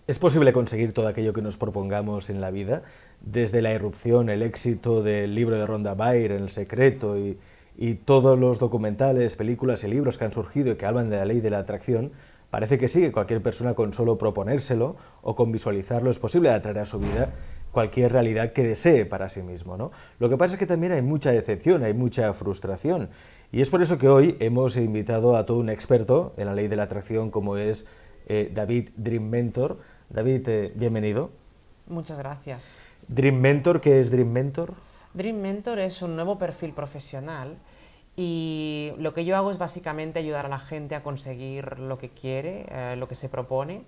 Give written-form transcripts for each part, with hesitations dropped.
¿Es posible conseguir todo aquello que nos propongamos en la vida? Desde la irrupción, el éxito del libro de Rhonda Byrne, El secreto, y todos los documentales, películas y libros que han surgido y que hablan de la ley de la atracción, parece que sí, que cualquier persona con solo proponérselo o con visualizarlo es posible atraer a su vida cualquier realidad que desee para sí mismo, ¿no? Lo que pasa es que también hay mucha decepción, hay mucha frustración, y es por eso que hoy hemos invitado a todo un experto en la ley de la atracción como es David Dream Mentor. David, bienvenido. Muchas gracias. Dream Mentor, ¿qué es Dream Mentor? Dream Mentor es un nuevo perfil profesional y lo que yo hago es básicamente ayudar a la gente a conseguir lo que quiere, lo que se propone.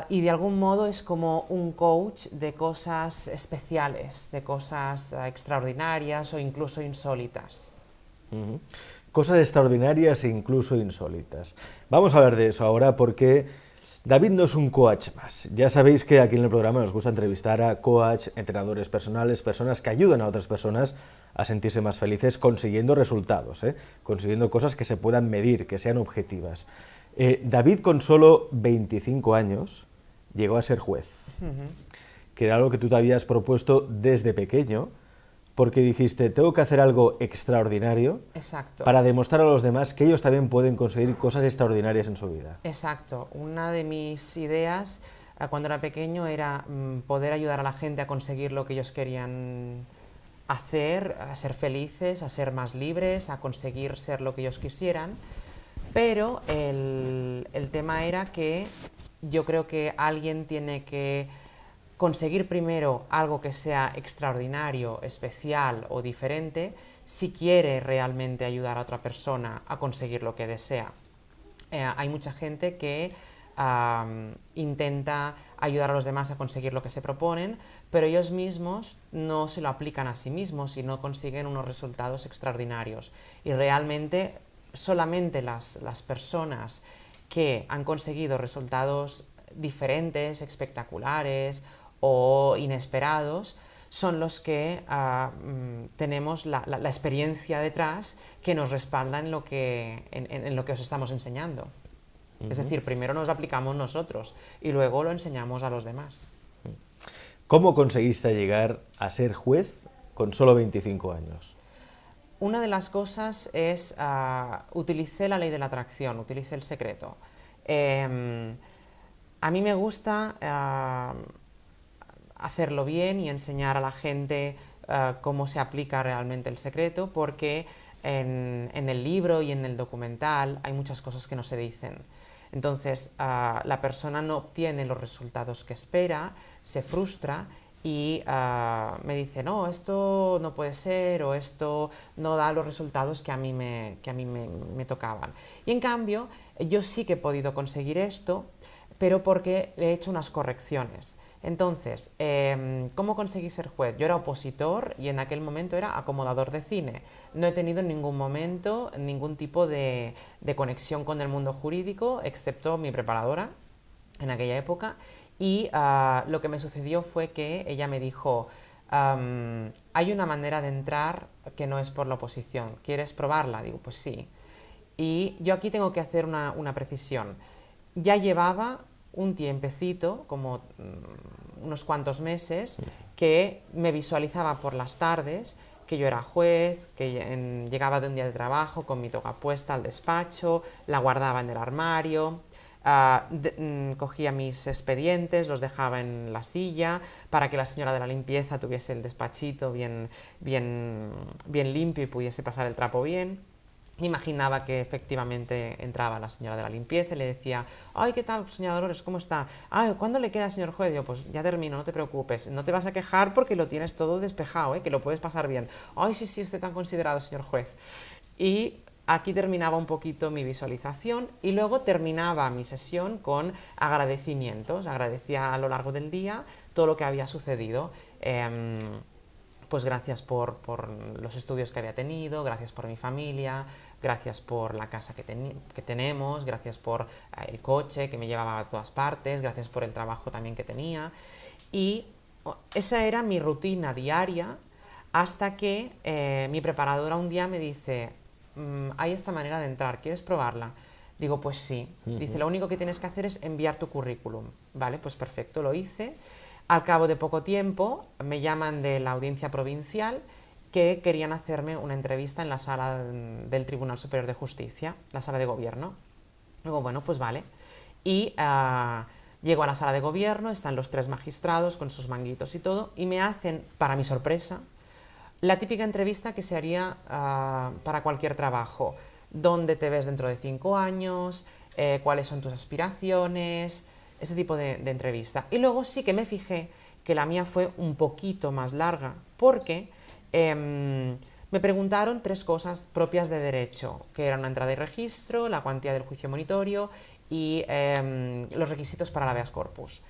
Y de algún modo es como un coach de cosas especiales, de cosas extraordinarias o incluso insólitas. Uh-huh. Cosas extraordinarias e incluso insólitas. Vamos a hablar de eso ahora porque David no es un coach más. Ya sabéis que aquí en el programa nos gusta entrevistar a coach, entrenadores personales, personas que ayudan a otras personas a sentirse más felices consiguiendo resultados, consiguiendo cosas que se puedan medir, que sean objetivas. David con solo 25 años llegó a ser juez, que era algo que tú te habías propuesto desde pequeño, porque dijiste, tengo que hacer algo extraordinario. Exacto. Para demostrar a los demás que ellos también pueden conseguir cosas extraordinarias en su vida. Exacto. Una de mis ideas cuando era pequeño era poder ayudar a la gente a conseguir lo que ellos querían hacer, a ser felices, a ser más libres, a conseguir ser lo que ellos quisieran, pero el tema era que yo creo que alguien tiene que conseguir primero algo que sea extraordinario, especial o diferente si quiere realmente ayudar a otra persona a conseguir lo que desea. Hay mucha gente que intenta ayudar a los demás a conseguir lo que se proponen, pero ellos mismos no se lo aplican a sí mismos y no consiguen unos resultados extraordinarios. Y realmente solamente las personas que han conseguido resultados diferentes, espectaculares o inesperados son los que tenemos la experiencia detrás que nos respalda en lo que os estamos enseñando. Es decir, primero nos lo aplicamos nosotros y luego lo enseñamos a los demás. ¿Cómo conseguiste llegar a ser juez con solo 25 años? Una de las cosas es, utilicé la ley de la atracción, utilicé el secreto. A mí me gusta hacerlo bien y enseñar a la gente cómo se aplica realmente el secreto, porque en el libro y en el documental hay muchas cosas que no se dicen. Entonces la persona no obtiene los resultados que espera, se frustra y me dice, no, esto no puede ser, o esto no da los resultados que a mí me tocaban. Y en cambio, yo sí que he podido conseguir esto, pero porque he hecho unas correcciones. Entonces, ¿cómo conseguí ser juez? Yo era opositor y en aquel momento era acomodador de cine. No he tenido en ningún momento ningún tipo de conexión con el mundo jurídico, excepto mi preparadora en aquella época. Y lo que me sucedió fue que ella me dijo, hay una manera de entrar que no es por la oposición. ¿Quieres probarla? Digo, pues sí. Y yo aquí tengo que hacer una precisión. Ya llevaba un tiempecito, como unos cuantos meses, que me visualizaba por las tardes, que yo era juez, que llegaba de un día de trabajo con mi toga puesta al despacho, la guardaba en el armario, cogía mis expedientes, los dejaba en la silla para que la señora de la limpieza tuviese el despachito bien limpio y pudiese pasar el trapo bien. Me imaginaba que efectivamente entraba la señora de la limpieza y le decía, ay, ¿qué tal, señora Dolores? ¿Cómo está? Ay, ¿cuándo le queda, señor juez? Yo, pues ya termino, no te preocupes, no te vas a quejar porque lo tienes todo despejado, que lo puedes pasar bien. Ay, sí, sí, usted tan considerado, señor juez. Y aquí terminaba un poquito mi visualización y luego terminaba mi sesión con agradecimientos. Agradecía a lo largo del día todo lo que había sucedido. Pues gracias por los estudios que había tenido, gracias por mi familia, gracias por la casa que tenemos, gracias por el coche que me llevaba a todas partes, gracias por el trabajo también que tenía. Y esa era mi rutina diaria hasta que mi preparadora un día me dice, hay esta manera de entrar, ¿quieres probarla? Digo, pues sí. Dice, lo único que tienes que hacer es enviar tu currículum. Vale, pues perfecto, lo hice. Al cabo de poco tiempo me llaman de la Audiencia Provincial que querían hacerme una entrevista en la sala del Tribunal Superior de Justicia, la sala de gobierno. Digo, bueno, pues vale. Y llego a la sala de gobierno, están los 3 magistrados con sus manguitos y todo, y me hacen, para mi sorpresa, la típica entrevista que se haría para cualquier trabajo. ¿Dónde te ves dentro de 5 años? ¿Cuáles son tus aspiraciones? Ese tipo de entrevista. Y luego sí que me fijé que la mía fue un poquito más larga, porque me preguntaron 3 cosas propias de derecho, que eran una entrada y registro, la cuantía del juicio monitorio y los requisitos para el habeas corpus.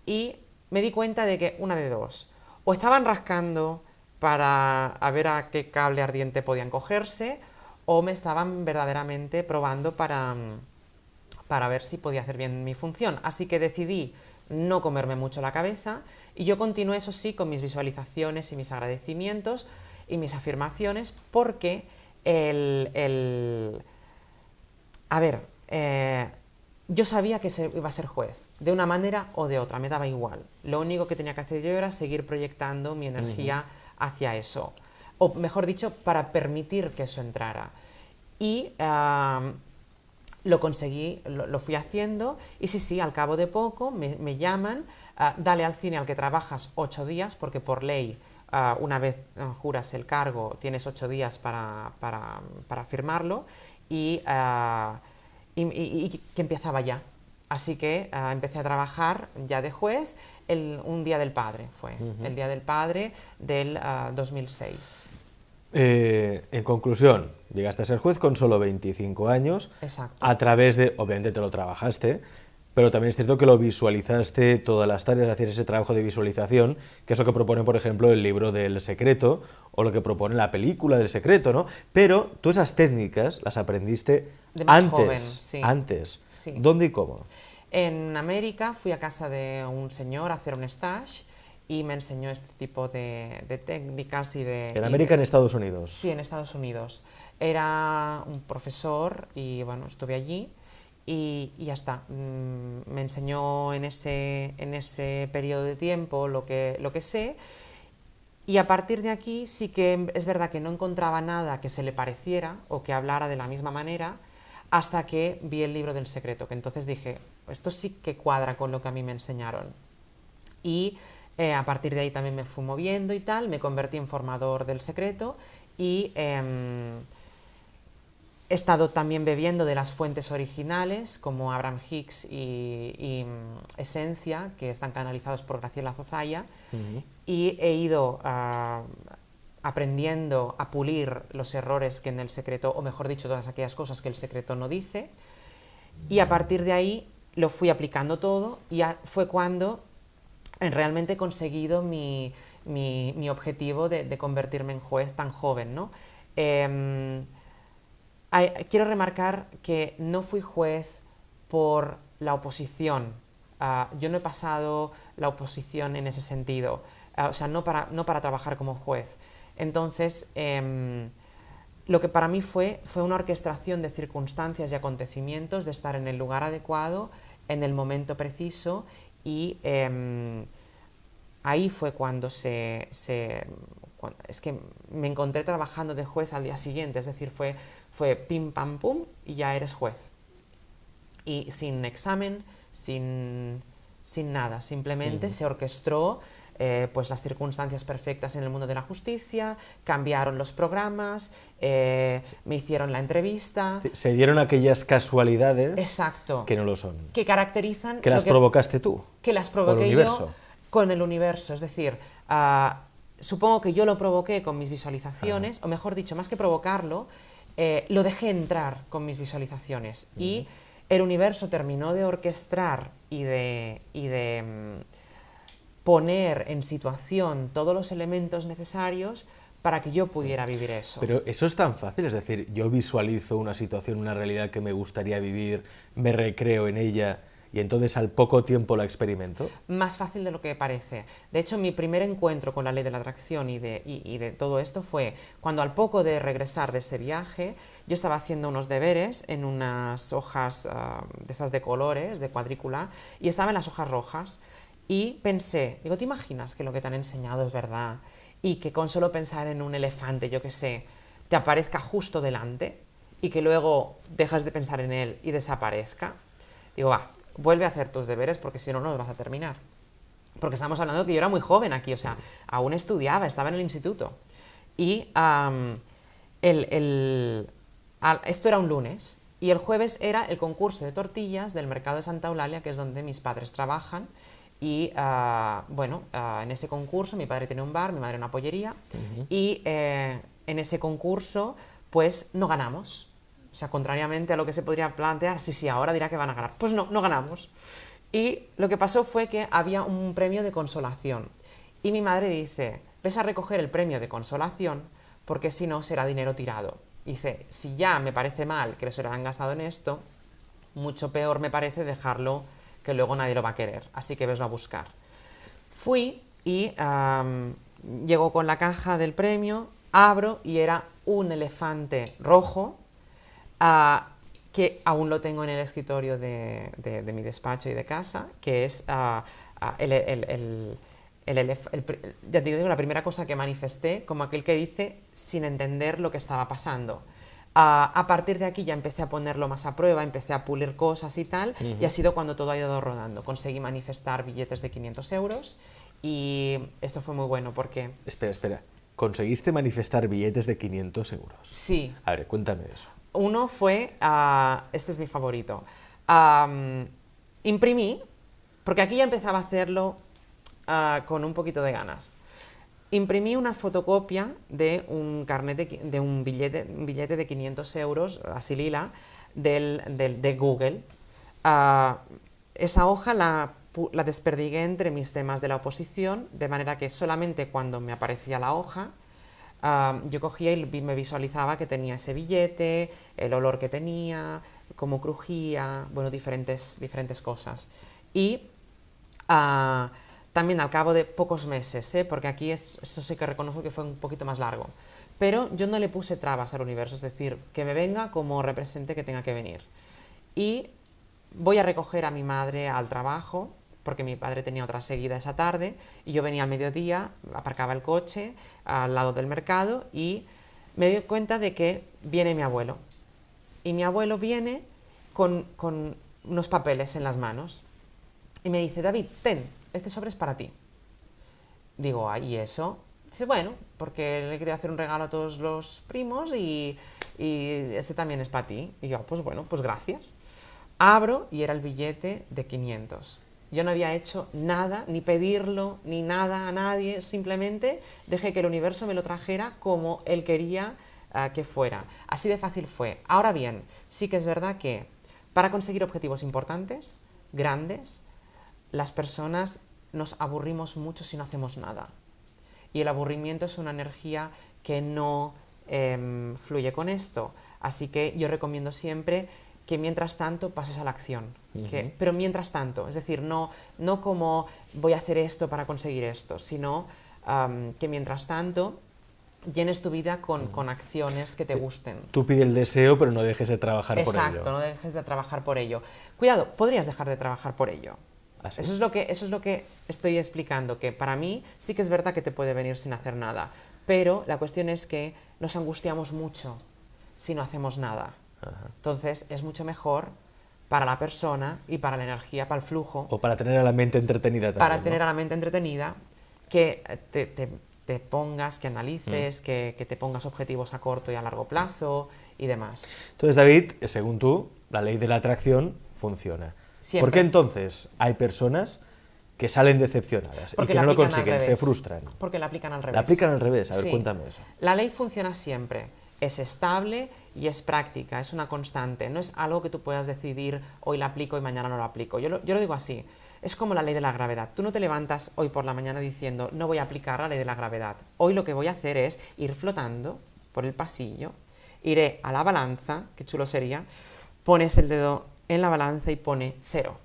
Y me di cuenta de que una de dos, o estaban rascando para a ver a qué cable ardiente podían cogerse, o me estaban verdaderamente probando para ver si podía hacer bien mi función. Así que decidí no comerme mucho la cabeza y yo continué, eso sí, con mis visualizaciones y mis agradecimientos y mis afirmaciones, porque yo sabía que se iba a ser juez, de una manera o de otra, me daba igual. Lo único que tenía que hacer yo era seguir proyectando mi energía hacia eso, o mejor dicho, para permitir que eso entrara. Y lo conseguí, lo fui haciendo, y sí, al cabo de poco me llaman, dale al cine al que trabajas 8 días, porque por ley, una vez juras el cargo, tienes 8 días para firmarlo, y que empezaba ya. Así que empecé a trabajar ya de juez un Día del Padre, fue el Día del Padre del 2006. En conclusión, llegaste a ser juez con solo 25 años. Exacto. A través de, obviamente te lo trabajaste, pero también es cierto que lo visualizaste todas las tareas, hacías ese trabajo de visualización, que es lo que propone, por ejemplo, el libro del Secreto, o lo que propone la película del Secreto, ¿no? Pero tú esas técnicas las aprendiste de más antes, joven, sí. antes. Sí. ¿Dónde y cómo? En América fui a casa de un señor a hacer un stage y me enseñó este tipo de técnicas y de... ¿En América, en Estados Unidos? Sí, en Estados Unidos. Era un profesor y bueno, estuve allí y ya está. Me enseñó en ese periodo de tiempo lo que sé, y a partir de aquí sí que es verdad que no encontraba nada que se le pareciera o que hablara de la misma manera, hasta que vi el libro del Secreto, que entonces dije, esto sí que cuadra con lo que a mí me enseñaron. Y a partir de ahí también me fui moviendo y tal, me convertí en formador del Secreto y he estado también bebiendo de las fuentes originales como Abraham Hicks y Esencia, que están canalizados por Graciela Zozaya, y he ido aprendiendo a pulir los errores que en el Secreto, o mejor dicho, todas aquellas cosas que el Secreto no dice, y a partir de ahí lo fui aplicando todo y fue cuando realmente he conseguido mi objetivo de convertirme en juez tan joven, ¿no? Quiero remarcar que no fui juez por la oposición. Yo no he pasado la oposición en ese sentido, o sea, no para trabajar como juez. Entonces, lo que para mí fue una orquestación de circunstancias y acontecimientos, de estar en el lugar adecuado, en el momento preciso, y ahí fue cuando es que me encontré trabajando de juez al día siguiente, es decir, fue pim pam pum y ya eres juez. Y sin examen, sin nada, simplemente se orquestó pues las circunstancias perfectas en el mundo de la justicia, cambiaron los programas, me hicieron la entrevista. Se dieron aquellas casualidades. Exacto. Que no lo son. Que caracterizan... Que las provocaste tú. Que las provoqué yo con el universo. Es decir, supongo que yo lo provoqué con mis visualizaciones, o mejor dicho, más que provocarlo, lo dejé entrar con mis visualizaciones. Y el universo terminó de orquestar y de poner en situación todos los elementos necesarios para que yo pudiera vivir eso. Pero eso es tan fácil, es decir, yo visualizo una situación, una realidad que me gustaría vivir, me recreo en ella y entonces al poco tiempo la experimento. Más fácil de lo que parece. De hecho, mi primer encuentro con la ley de la atracción y de todo esto fue cuando al poco de regresar de ese viaje, yo estaba haciendo unos deberes en unas hojas de esas de colores, de cuadrícula, y estaba en las hojas rojas, y pensé, digo, ¿te imaginas que lo que te han enseñado es verdad? Y que con solo pensar en un elefante, yo qué sé, te aparezca justo delante, y que luego dejas de pensar en él y desaparezca. Digo, va, vuelve a hacer tus deberes porque si no, no los vas a terminar. Porque estamos hablando de que yo era muy joven aquí, o sea, aún estudiaba, estaba en el instituto. Y esto era un lunes, y el jueves era el concurso de tortillas del mercado de Santa Eulalia, que es donde mis padres trabajan. Y en ese concurso mi padre tiene un bar, mi madre una pollería, y en ese concurso pues no ganamos. O sea, contrariamente a lo que se podría plantear, sí, ahora dirá que van a ganar. Pues no, no ganamos. Y lo que pasó fue que había un premio de consolación. Y mi madre dice, ves a recoger el premio de consolación porque si no será dinero tirado. Y dice, si ya me parece mal que se lo hayan gastado en esto, mucho peor me parece dejarlo que luego nadie lo va a querer. Así que veslo a buscar. Fui y llegó con la caja del premio, abro y era un elefante rojo, que aún lo tengo en el escritorio de mi despacho y de casa, que es ya te digo, la primera cosa que manifesté, como aquel que dice, sin entender lo que estaba pasando. A partir de aquí ya empecé a ponerlo más a prueba, empecé a pulir cosas y tal, y ha sido cuando todo ha ido rodando. Conseguí manifestar billetes de 500 euros y esto fue muy bueno porque... Espera. ¿Conseguiste manifestar billetes de 500 euros? Sí. A ver, cuéntame eso. Uno fue, este es mi favorito, imprimí, porque aquí ya empezaba a hacerlo con un poquito de ganas. Imprimí una fotocopia de un carnet de un billete de 500 euros, así lila, de Google. Esa hoja la desperdigué entre mis temas de la oposición, de manera que solamente cuando me aparecía la hoja, yo cogía y me visualizaba que tenía ese billete, el olor que tenía, cómo crujía, bueno, diferentes cosas. Y también al cabo de pocos meses, porque aquí esto sí que reconozco que fue un poquito más largo, pero yo no le puse trabas al universo, es decir, que me venga como represente que tenga que venir. Y voy a recoger a mi madre al trabajo, porque mi padre tenía otra seguida esa tarde, y yo venía al mediodía, aparcaba el coche al lado del mercado y me doy cuenta de que viene mi abuelo. Y mi abuelo viene con unos papeles en las manos y me dice, David, ten, este sobre es para ti. Digo, ¿y eso? Dice, bueno, porque le quería hacer un regalo a todos los primos y este también es para ti. Y yo, pues bueno, pues gracias. Abro y era el billete de 500. Yo no había hecho nada, ni pedirlo, ni nada a nadie, simplemente dejé que el universo me lo trajera como él quería que fuera. Así de fácil fue. Ahora bien, sí que es verdad que para conseguir objetivos importantes, grandes, las personas nos aburrimos mucho si no hacemos nada. Y el aburrimiento es una energía que no fluye con esto. Así que yo recomiendo siempre que mientras tanto pases a la acción. Pero mientras tanto, es decir, no como voy a hacer esto para conseguir esto, sino que mientras tanto llenes tu vida con acciones que te gusten. Tú pide el deseo, pero no dejes de trabajar por ello. Exacto, no dejes de trabajar por ello. Cuidado, podrías dejar de trabajar por ello. ¿Ah, sí? Eso es lo que estoy explicando, que para mí sí que es verdad que te puede venir sin hacer nada, pero la cuestión es que nos angustiamos mucho si no hacemos nada. Ajá. Entonces es mucho mejor para la persona y para la energía, para el flujo. O para tener a la mente entretenida también. Para tener a la mente entretenida, que te pongas, que analices, que te pongas objetivos a corto y a largo plazo y demás. Entonces, David, según tú, la ley de la atracción funciona. Siempre. ¿Por qué entonces hay personas que salen decepcionadas Porque y que no lo aplican al consiguen, se revés. frustran? Porque la aplican al revés. La aplican al revés, a ver, Sí. cuéntame eso. La ley funciona siempre, es estable y es práctica, es una constante, no es algo que tú puedas decidir hoy la aplico y mañana no lo aplico. Yo lo digo así, es como la ley de la gravedad. Tú no te levantas hoy por la mañana diciendo no voy a aplicar la ley de la gravedad. Hoy lo que voy a hacer es ir flotando por el pasillo, iré a la balanza, qué chulo sería, pones el dedo en la balanza y pone 0.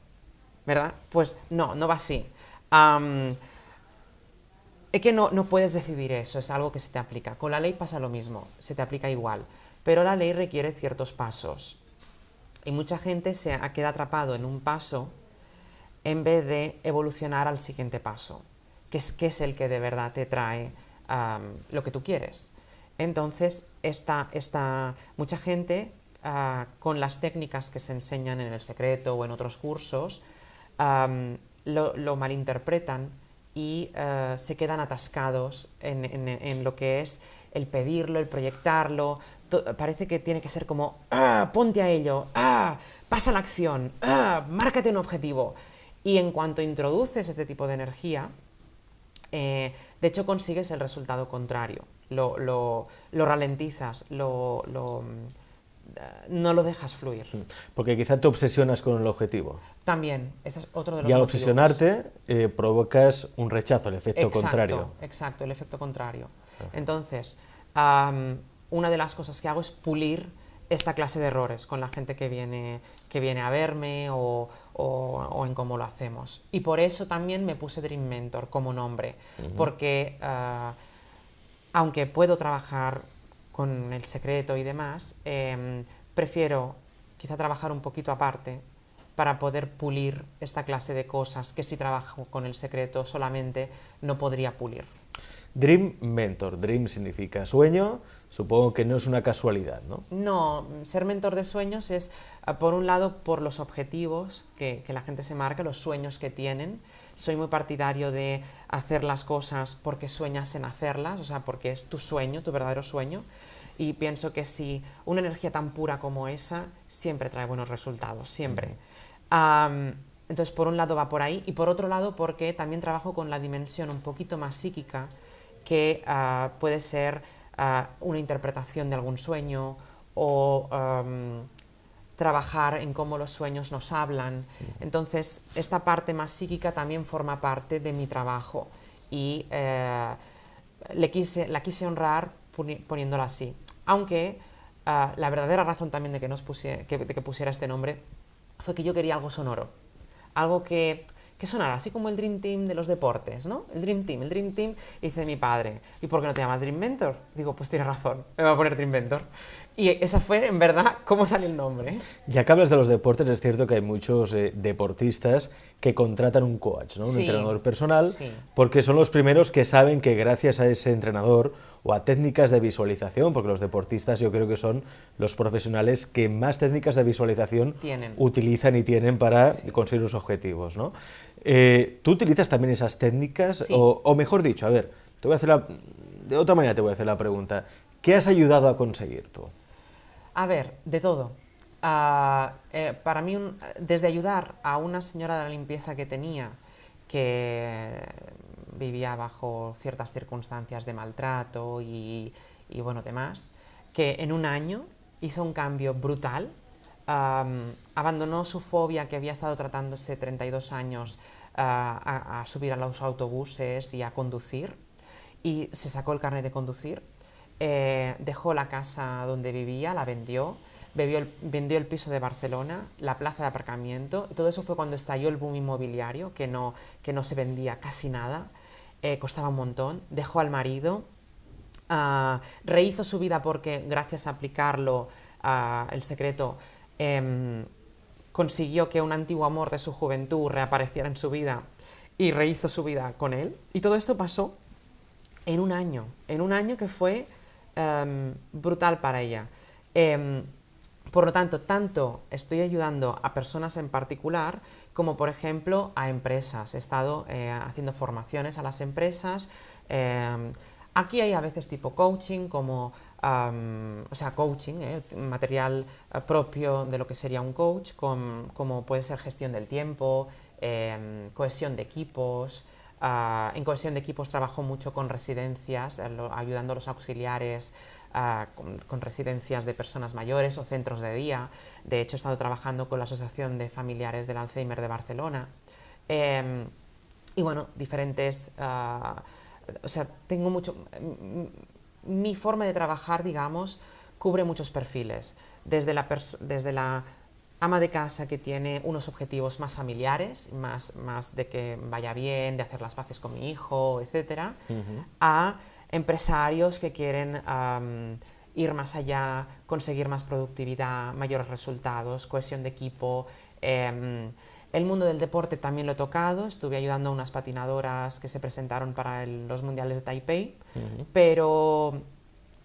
¿verdad? Pues no, no va así. Am, es que no puedes decidir eso, es algo que se te aplica. Con la ley pasa lo mismo, se te aplica igual, pero la ley requiere ciertos pasos. Y mucha gente queda atrapado en un paso en vez de evolucionar al siguiente paso, que es el que de verdad te trae lo que tú quieres. Entonces, mucha gente, con las técnicas que se enseñan en El Secreto o en otros cursos, lo malinterpretan y se quedan atascados en lo que es el pedirlo, el proyectarlo. Parece que tiene que ser como, ponte a ello, pasa a la acción, márcate un objetivo. Y en cuanto introduces este tipo de energía, de hecho consigues el resultado contrario. Lo ralentizas, no lo dejas fluir. Porque quizá te obsesionas con el objetivo. También, ese es otro de los Y al motivos. obsesionarte provocas un rechazo, el efecto contrario. Exacto, el efecto contrario. Entonces, una de las cosas que hago es pulir esta clase de errores con la gente que viene a verme o en cómo lo hacemos. Y por eso también me puse Dream Mentor como nombre, porque aunque puedo trabajar con El Secreto y demás, prefiero quizá trabajar un poquito aparte para poder pulir esta clase de cosas que si trabajo con El Secreto solamente no podría pulir. Dream Mentor, Dream significa sueño, supongo que no es una casualidad, ¿no? No, ser mentor de sueños es, por un lado, por los objetivos que la gente se marca, los sueños que tienen. Soy muy partidario de hacer las cosas porque sueñas en hacerlas, o sea, porque es tu sueño, tu verdadero sueño. Y pienso que si una energía tan pura como esa siempre trae buenos resultados, siempre. Entonces, por un lado va por ahí, y por otro lado porque también trabajo con la dimensión un poquito más psíquica, que puede ser una interpretación de algún sueño o trabajar en cómo los sueños nos hablan. Entonces, esta parte más psíquica también forma parte de mi trabajo y la quise honrar poniéndola así. Aunque la verdadera razón también de que pusiera este nombre fue que yo quería algo sonoro, algo que sonara así como el Dream Team de los deportes, ¿no? El Dream Team, dice mi padre, ¿y por qué no te llamas Dream Mentor? Digo, pues tienes razón, me voy a poner Dream Mentor. Y esa fue, en verdad, cómo salió el nombre. Ya que hablas de los deportes, es cierto que hay muchos deportistas que contratan un coach, ¿no? Un entrenador personal, porque son los primeros que saben que gracias a ese entrenador o a técnicas de visualización, porque los deportistas yo creo que son los profesionales que más técnicas de visualización utilizan y tienen para conseguir sus objetivos, ¿no? ¿Tú utilizas también esas técnicas? Sí. O mejor dicho, a ver, de otra manera te voy a hacer la pregunta. ¿Qué has ayudado a conseguir tú? A ver, de todo. Para mí, desde ayudar a una señora de la limpieza que tenía, que vivía bajo ciertas circunstancias de maltrato y bueno, demás, que en un año hizo un cambio brutal, abandonó su fobia que había estado tratándose 32 años a subir a los autobuses y a conducir, y se sacó el carnet de conducir. Dejó la casa donde vivía, la vendió, vendió el piso de Barcelona, la plaza de aparcamiento. Todo eso fue cuando estalló el boom inmobiliario, que no se vendía casi nada, costaba un montón. Dejó al marido, rehizo su vida porque gracias a aplicarlo, El Secreto, consiguió que un antiguo amor de su juventud reapareciera en su vida y rehizo su vida con él. Y todo esto pasó en un año que fue brutal para ella. Por lo tanto estoy ayudando a personas en particular como por ejemplo a empresas. He estado haciendo formaciones a las empresas. Aquí hay a veces tipo coaching, como coaching, material propio de lo que sería un coach, como puede ser gestión del tiempo, cohesión de equipos. En cohesión de equipos trabajo mucho con residencias, ayudando a los auxiliares con residencias de personas mayores o centros de día. De hecho, he estado trabajando con la Asociación de Familiares del Alzheimer de Barcelona. Y bueno, diferentes... tengo mucho... Mi forma de trabajar, digamos, cubre muchos perfiles. Desde la ama de casa que tiene unos objetivos más familiares, más de que vaya bien, de hacer las paces con mi hijo, etcétera, a empresarios que quieren ir más allá, conseguir más productividad, mayores resultados, cohesión de equipo. El mundo del deporte también lo he tocado, estuve ayudando a unas patinadoras que se presentaron para los mundiales de Taipei, pero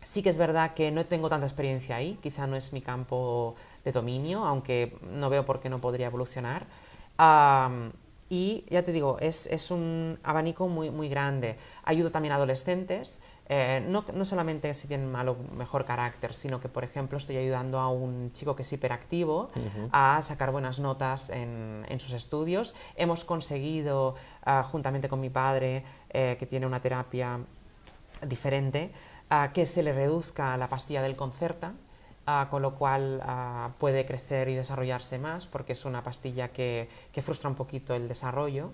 sí que es verdad que no tengo tanta experiencia ahí, quizá no es mi campo de dominio, aunque no veo por qué no podría evolucionar. Y ya te digo, es un abanico muy grande. Ayudo también a adolescentes, no solamente si tienen mal o mejor carácter, sino que, por ejemplo, estoy ayudando a un chico que es hiperactivo a sacar buenas notas en sus estudios. Hemos conseguido, juntamente con mi padre, que tiene una terapia diferente, que se le reduzca la pastilla del Concerta, con lo cual puede crecer y desarrollarse más, porque es una pastilla que frustra un poquito el desarrollo.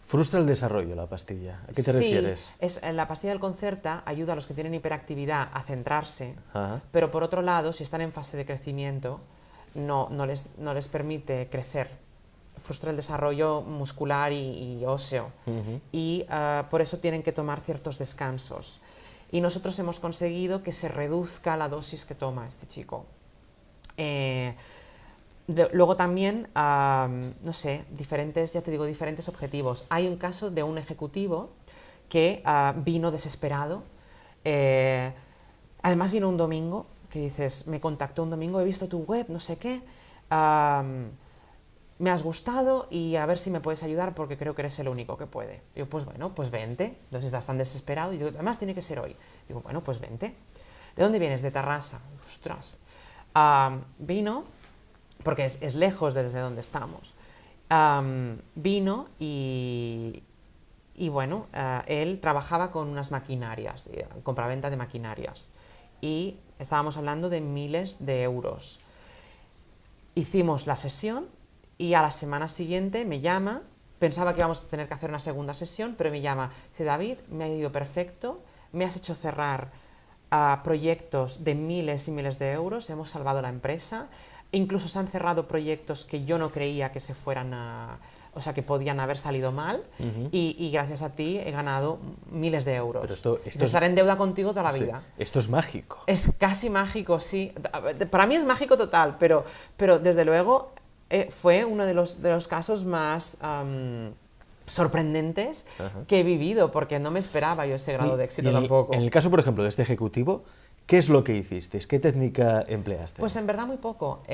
Frustra el desarrollo la pastilla. ¿A qué te refieres? La pastilla del Concerta ayuda a los que tienen hiperactividad a centrarse, Ajá. pero por otro lado, si están en fase de crecimiento, no les permite crecer. Frustra el desarrollo muscular y óseo. Y por eso tienen que tomar ciertos descansos. Y nosotros hemos conseguido que se reduzca la dosis que toma este chico. Luego también, no sé, diferentes objetivos. Hay un caso de un ejecutivo que vino desesperado. Además vino un domingo, que dices, me contactó un domingo, he visto tu web, no sé qué, me has gustado y a ver si me puedes ayudar porque creo que eres el único que puede. Digo, pues bueno, pues vente. Entonces estás tan desesperado y digo, además tiene que ser hoy. Digo, bueno, pues vente. ¿De dónde vienes? De Tarrasa. Ostras. Vino, porque es lejos desde donde estamos. Vino y bueno, él trabajaba con unas maquinarias, compraventa de maquinarias. Y estábamos hablando de miles de euros. Hicimos la sesión. Y a la semana siguiente me llama, pensaba que íbamos a tener que hacer una segunda sesión, pero me llama, dice, David, me ha ido perfecto, me has hecho cerrar proyectos de miles y miles de euros, hemos salvado la empresa, incluso se han cerrado proyectos que yo no creía que se fueran o sea, que podían haber salido mal, y gracias a ti he ganado miles de euros. Pero de estar en deuda contigo toda la vida. Esto es mágico. Es casi mágico, sí. Para mí es mágico total, pero desde luego fue uno de los casos más sorprendentes que he vivido, porque no me esperaba yo ese grado de éxito tampoco. En el caso, por ejemplo, de este ejecutivo, ¿qué es lo que hicisteis? ¿Qué técnica empleaste? Pues en verdad muy poco.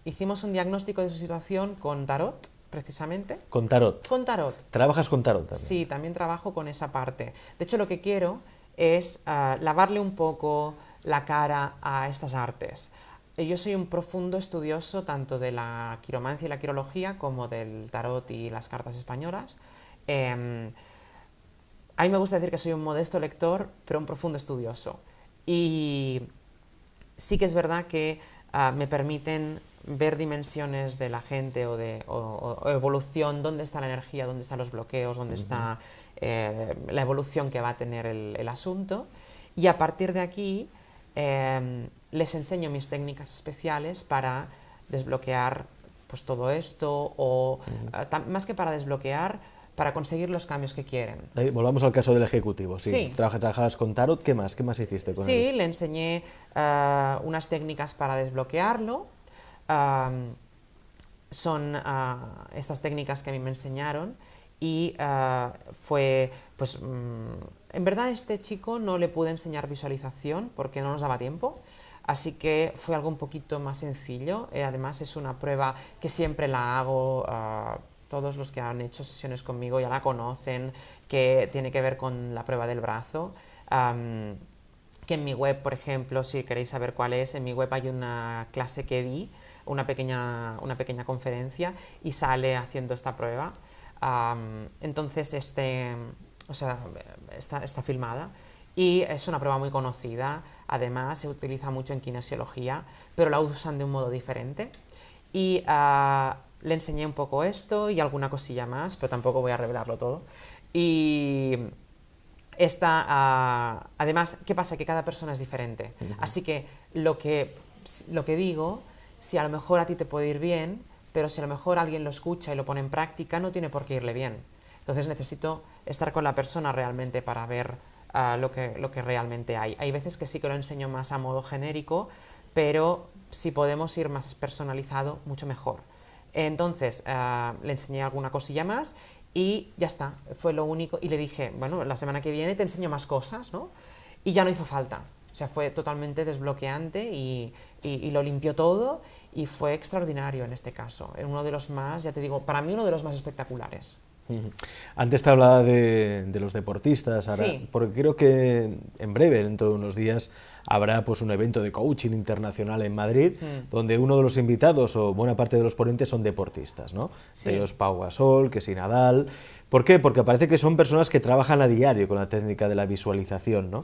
Hicimos un diagnóstico de su situación con tarot, precisamente. ¿Con tarot? Con tarot. ¿Trabajas con tarot también? Sí, también trabajo con esa parte. De hecho, lo que quiero es lavarle un poco la cara a estas artes. Yo soy un profundo estudioso tanto de la quiromancia y la quirología como del tarot y las cartas españolas. A mí me gusta decir que soy un modesto lector, pero un profundo estudioso. Y sí que es verdad que me permiten ver dimensiones de la gente o evolución, dónde está la energía, dónde están los bloqueos, dónde está la evolución que va a tener el asunto. Y a partir de aquí les enseño mis técnicas especiales para desbloquear pues, todo esto, o más que para desbloquear, para conseguir los cambios que quieren. Volvamos al caso del ejecutivo. Sí. Trabajabas con tarot, ¿qué más? ¿Qué más hiciste con él? Sí, le enseñé unas técnicas para desbloquearlo. Son estas técnicas que a mí me enseñaron, y fue, pues, en verdad este chico no le pude enseñar visualización porque no nos daba tiempo, así que fue algo un poquito más sencillo. Además es una prueba que siempre la hago, todos los que han hecho sesiones conmigo ya la conocen, que tiene que ver con la prueba del brazo, que en mi web, por ejemplo, si queréis saber cuál es, en mi web hay una clase que di, una pequeña conferencia, y sale haciendo esta prueba. Entonces está filmada y es una prueba muy conocida. Además se utiliza mucho en kinesiología, pero la usan de un modo diferente, y le enseñé un poco esto y alguna cosilla más, pero tampoco voy a revelarlo todo. Y además, ¿qué pasa? Que cada persona es diferente, así que lo que digo si a lo mejor a ti te puede ir bien, pero si a lo mejor alguien lo escucha y lo pone en práctica, no tiene por qué irle bien. Entonces necesito estar con la persona realmente para ver lo que realmente hay. Hay veces que sí que lo enseño más a modo genérico, pero si podemos ir más personalizado, mucho mejor. Entonces le enseñé alguna cosilla más y ya está, fue lo único. Y le dije, bueno, la semana que viene te enseño más cosas, ¿no? Y ya no hizo falta. O sea, fue totalmente desbloqueante y lo limpió todo y fue extraordinario en este caso. Uno de los más, ya te digo, para mí uno de los más espectaculares. Antes te hablaba de los deportistas, ahora, Sí. porque creo que en breve, dentro de unos días, habrá pues un evento de coaching internacional en Madrid, donde uno de los invitados o buena parte de los ponentes son deportistas, ¿no? Sí. De ellos Pau Gasol, que si Nadal. ¿Por qué? Porque parece que son personas que trabajan a diario con la técnica de la visualización, ¿no?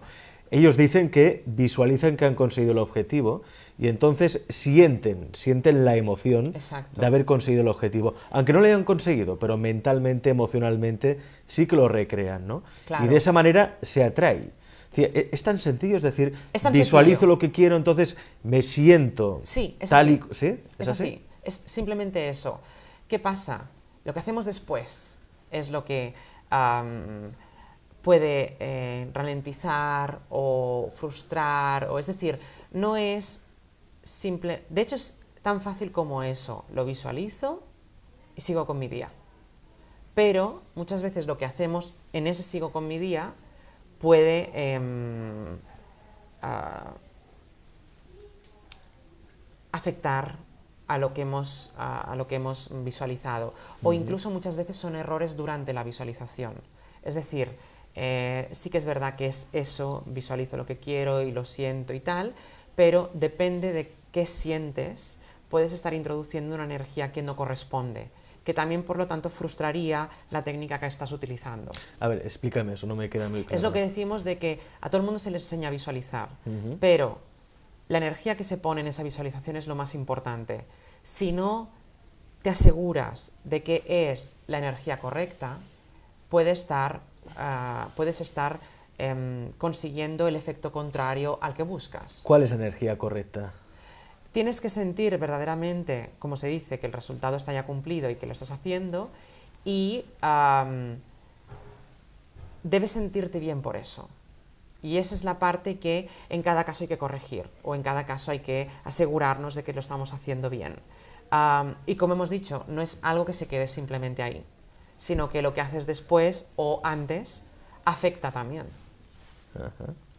Ellos dicen que visualizan que han conseguido el objetivo y entonces sienten la emoción Exacto. de haber conseguido el objetivo. Aunque no lo hayan conseguido, pero mentalmente, emocionalmente, sí que lo recrean, ¿no? Claro. Y de esa manera se atrae. Es tan sencillo, es decir, Es tan visualizo sencillo. lo que quiero, entonces me siento Sí, es tal así. y... ¿Sí? Es así. Es simplemente eso. ¿Qué pasa? Lo que hacemos después es lo que puede ralentizar o frustrar, o es decir, no es simple. De hecho, es tan fácil como eso. Lo visualizo y sigo con mi día. Pero muchas veces lo que hacemos en ese sigo con mi día puede afectar a lo que hemos visualizado. O incluso muchas veces son errores durante la visualización. Es decir, sí que es verdad que es eso, visualizo lo que quiero y lo siento y tal, pero depende de qué sientes, puedes estar introduciendo una energía que no corresponde, que también, por lo tanto, frustraría la técnica que estás utilizando. A ver, explícame, eso no me queda muy claro. Es lo que decimos de que a todo el mundo se le enseña a visualizar, pero la energía que se pone en esa visualización es lo más importante. Si no te aseguras de que es la energía correcta, puedes estar consiguiendo el efecto contrario al que buscas. ¿Cuál es la energía correcta? Tienes que sentir verdaderamente, como se dice, que el resultado está ya cumplido y que lo estás haciendo, y debes sentirte bien por eso. Y esa es la parte que en cada caso hay que corregir, o en cada caso hay que asegurarnos de que lo estamos haciendo bien. Y como hemos dicho, no es algo que se quede simplemente ahí, sino que lo que haces después o antes afecta también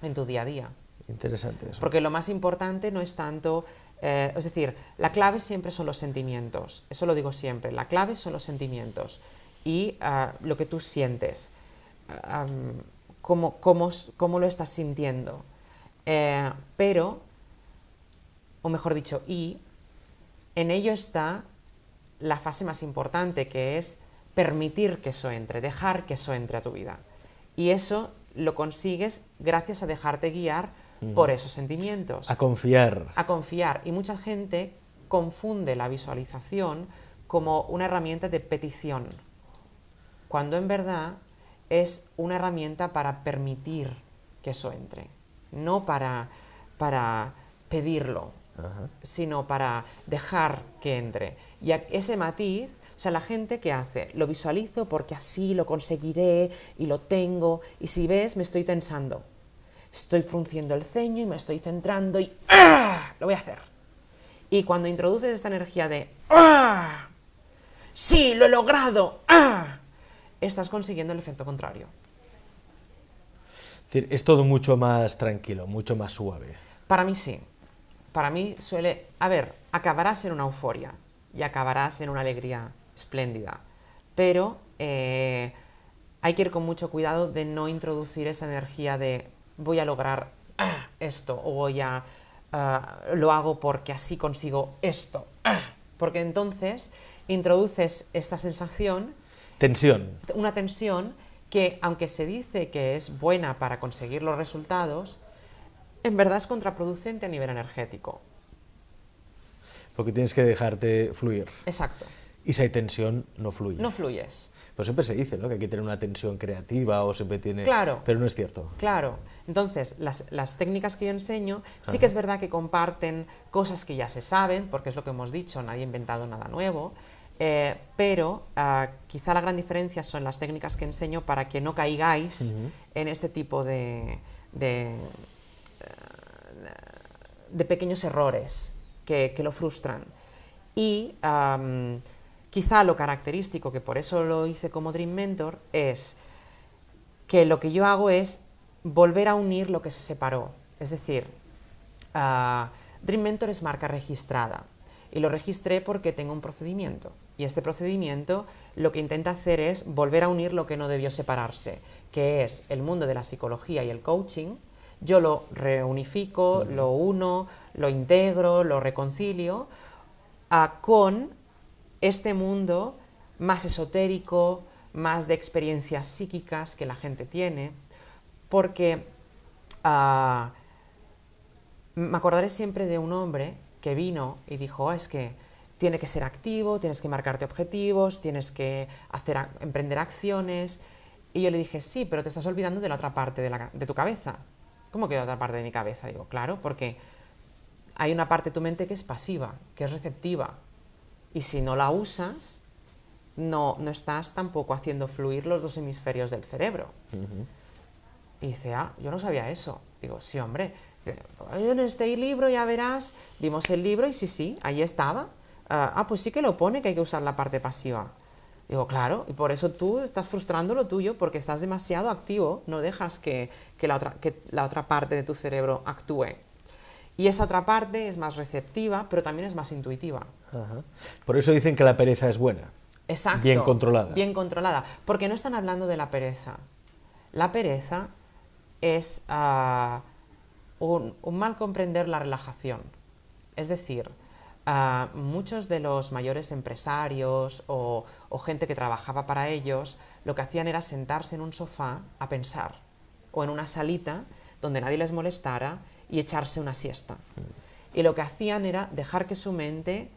en tu día a día. Interesante eso. Porque lo más importante no es tanto, es decir, la clave siempre son los sentimientos, eso lo digo siempre, la clave son los sentimientos y lo que tú sientes, cómo lo estás sintiendo, pero, o mejor dicho, y en ello está la fase más importante, que es permitir que eso entre, dejar que eso entre a tu vida. Y eso lo consigues gracias a dejarte guiar por esos sentimientos. A confiar. A confiar. Y mucha gente confunde la visualización como una herramienta de petición, cuando en verdad es una herramienta para permitir que eso entre, no para pedirlo, sino para dejar que entre. Y ese matiz, o sea, la gente que hace, lo visualizo porque así lo conseguiré y lo tengo, y si ves, me estoy tensando. Estoy frunciendo el ceño y me estoy centrando y ¡ah! Lo voy a hacer. Y cuando introduces esta energía de ¡ah! ¡Sí, lo he logrado! ¡Ah! Estás consiguiendo el efecto contrario. Es decir, es todo mucho más tranquilo, mucho más suave. Para mí sí. Para mí suele... A ver, acabarás en una euforia y acabarás en una alegría espléndida, pero hay que ir con mucho cuidado de no introducir esa energía de voy a lograr esto, o voy a lo hago porque así consigo esto, porque entonces introduces esta sensación, Tensión. una tensión que, aunque se dice que es buena para conseguir los resultados, en verdad es contraproducente a nivel energético. Porque tienes que dejarte fluir. Exacto. Y si hay tensión, no fluye. No fluyes. Pues siempre se dice, ¿no?, que hay que tener una tensión creativa o siempre tiene... Claro. Pero no es cierto. Claro. Entonces, las técnicas que yo enseño sí que es verdad que comparten cosas que ya se saben, porque es lo que hemos dicho, nadie ha inventado nada nuevo, pero quizá la gran diferencia son las técnicas que enseño para que no caigáis en este tipo de pequeños errores que lo frustran. Y quizá lo característico, que por eso lo hice como Dream Mentor, es que lo que yo hago es volver a unir lo que se separó. Es decir, Dream Mentor es marca registrada y lo registré porque tengo un procedimiento. Y este procedimiento lo que intenta hacer es volver a unir lo que no debió separarse, que es el mundo de la psicología y el coaching. Yo lo reunifico, lo uno, lo integro, lo reconcilio con este mundo más esotérico, más de experiencias psíquicas que la gente tiene, porque me acordaré siempre de un hombre que vino y dijo, es que tiene que ser activo, tienes que marcarte objetivos, tienes que emprender acciones, y yo le dije, sí, pero te estás olvidando de la otra parte de tu cabeza. ¿Cómo que la otra parte de mi cabeza? Digo, claro, porque hay una parte de tu mente que es pasiva, que es receptiva, y si no la usas, no estás tampoco haciendo fluir los dos hemisferios del cerebro. Y dice, yo no sabía eso. Digo, sí, hombre, en este libro ya verás, vimos el libro y sí, ahí estaba. Pues sí que lo pone que hay que usar la parte pasiva. Digo, claro, y por eso tú estás frustrando lo tuyo, porque estás demasiado activo, no dejas que la otra parte de tu cerebro actúe. Y esa otra parte es más receptiva, pero también es más intuitiva. Ajá. Por eso dicen que la pereza es buena. Exacto. Bien controlada. Bien controlada, porque no están hablando de la pereza. La pereza es un mal comprender la relajación. Es decir, muchos de los mayores empresarios o gente que trabajaba para ellos, lo que hacían era sentarse en un sofá a pensar, o en una salita donde nadie les molestara y echarse una siesta. Y lo que hacían era dejar que su mente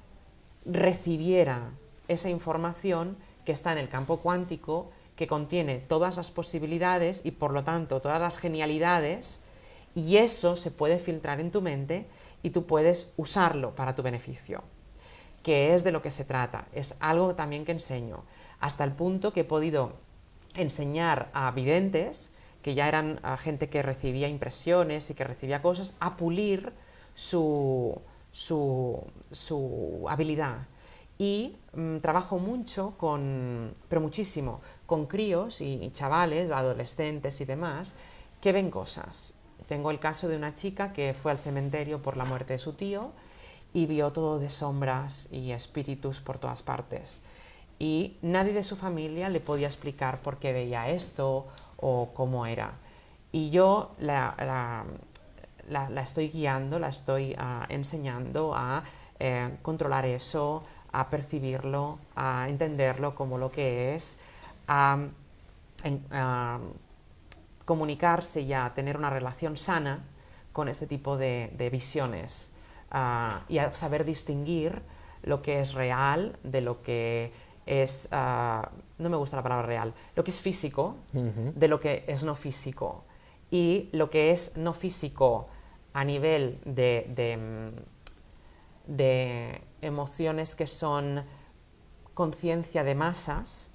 recibiera esa información que está en el campo cuántico, que contiene todas las posibilidades y por lo tanto todas las genialidades, y eso se puede filtrar en tu mente y tú puedes usarlo para tu beneficio, que es de lo que se trata. Es algo también que enseño, hasta el punto que he podido enseñar a videntes, que ya eran gente que recibía impresiones y que recibía cosas, a pulir su habilidad. Y trabajo mucho pero muchísimo, con críos y chavales, adolescentes y demás, que ven cosas. Tengo el caso de una chica que fue al cementerio por la muerte de su tío y vio todo de sombras y espíritus por todas partes. Y nadie de su familia le podía explicar por qué veía esto o cómo era. Y yo la estoy guiando, la estoy enseñando a controlar eso, a percibirlo, a entenderlo como lo que es, a comunicarse y a tener una relación sana con este tipo de visiones, y a saber distinguir lo que es real de lo que es, no me gusta la palabra real, lo que es físico de lo que es no físico, y lo que es no físico a nivel de emociones que son conciencia de masas,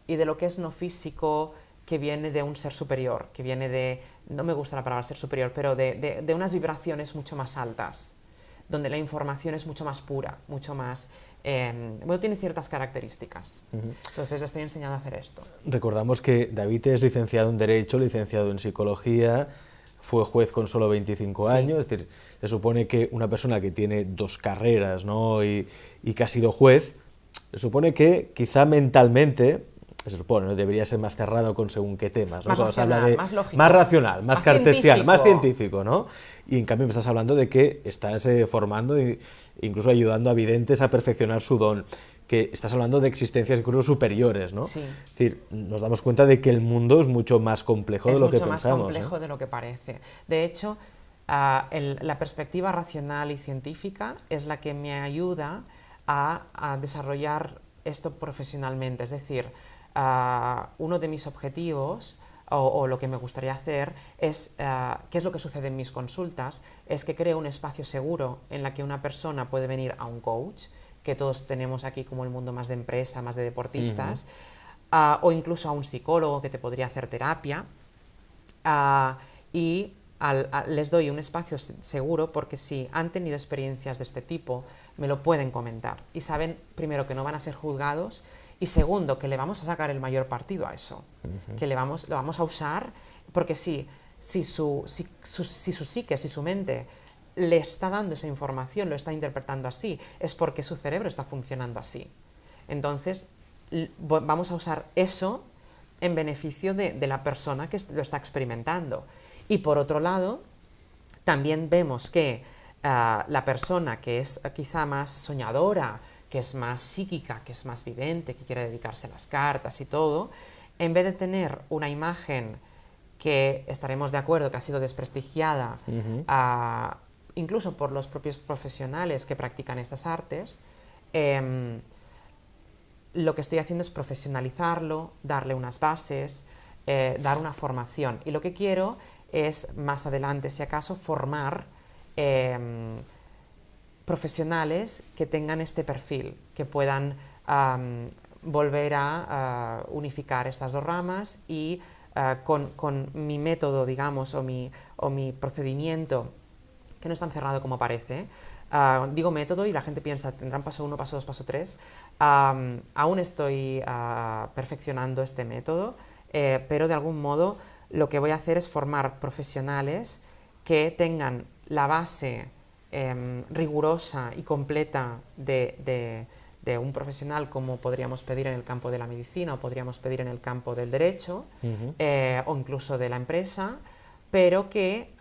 y de lo que es no físico que viene de un ser superior, que viene de, no me gusta la palabra ser superior, pero de unas vibraciones mucho más altas, donde la información es mucho más pura, mucho más, bueno, tiene ciertas características. Entonces le estoy enseñando a hacer esto. Recordamos que David es licenciado en Derecho, licenciado en Psicología, fue juez con solo 25 años, es decir, se supone que una persona que tiene 2 carreras, ¿no?, y que ha sido juez, se supone que quizá mentalmente, se supone, ¿no?, debería ser más cerrado con según qué temas, ¿no? Más racional, más lógico. Más racional, más cartesiano, más científico. científico, ¿no? Y en cambio me estás hablando de que estás formando e incluso ayudando a videntes a perfeccionar su don, que estás hablando de existencias incluso superiores, ¿no? Sí. Es decir, nos damos cuenta de que el mundo es mucho más complejo de lo que pensamos. Es mucho más complejo de lo que parece. De hecho, la perspectiva racional y científica es la que me ayuda a desarrollar esto profesionalmente. Es decir, uno de mis objetivos o lo que me gustaría hacer es, ¿qué es lo que sucede en mis consultas? Es que creo un espacio seguro en la que una persona puede venir a un coach, que todos tenemos aquí como el mundo más de empresa, más de deportistas, o incluso a un psicólogo que te podría hacer terapia, y les doy un espacio seguro porque si han tenido experiencias de este tipo, me lo pueden comentar y saben, primero, que no van a ser juzgados y segundo, que le vamos a sacar el mayor partido a eso, que lo vamos a usar porque si su psique, si su mente le está dando esa información, lo está interpretando así, es porque su cerebro está funcionando así. Entonces, vamos a usar eso en beneficio de la persona que lo está experimentando. Y por otro lado, también vemos que la persona que es quizá más soñadora, que es más psíquica, que es más vidente, que quiere dedicarse a las cartas y todo, en vez de tener una imagen que estaremos de acuerdo que ha sido desprestigiada, incluso por los propios profesionales que practican estas artes, lo que estoy haciendo es profesionalizarlo, darle unas bases, dar una formación. Y lo que quiero es, más adelante, si acaso, formar profesionales que tengan este perfil, que puedan volver a unificar estas dos ramas y con mi método, digamos, o mi procedimiento, que no es tan cerrado como parece. Digo método y la gente piensa, tendrán paso 1, paso 2, paso 3. Aún estoy perfeccionando este método, pero de algún modo lo que voy a hacer es formar profesionales que tengan la base rigurosa y completa de un profesional como podríamos pedir en el campo de la medicina o podríamos pedir en el campo del derecho o incluso de la empresa, pero que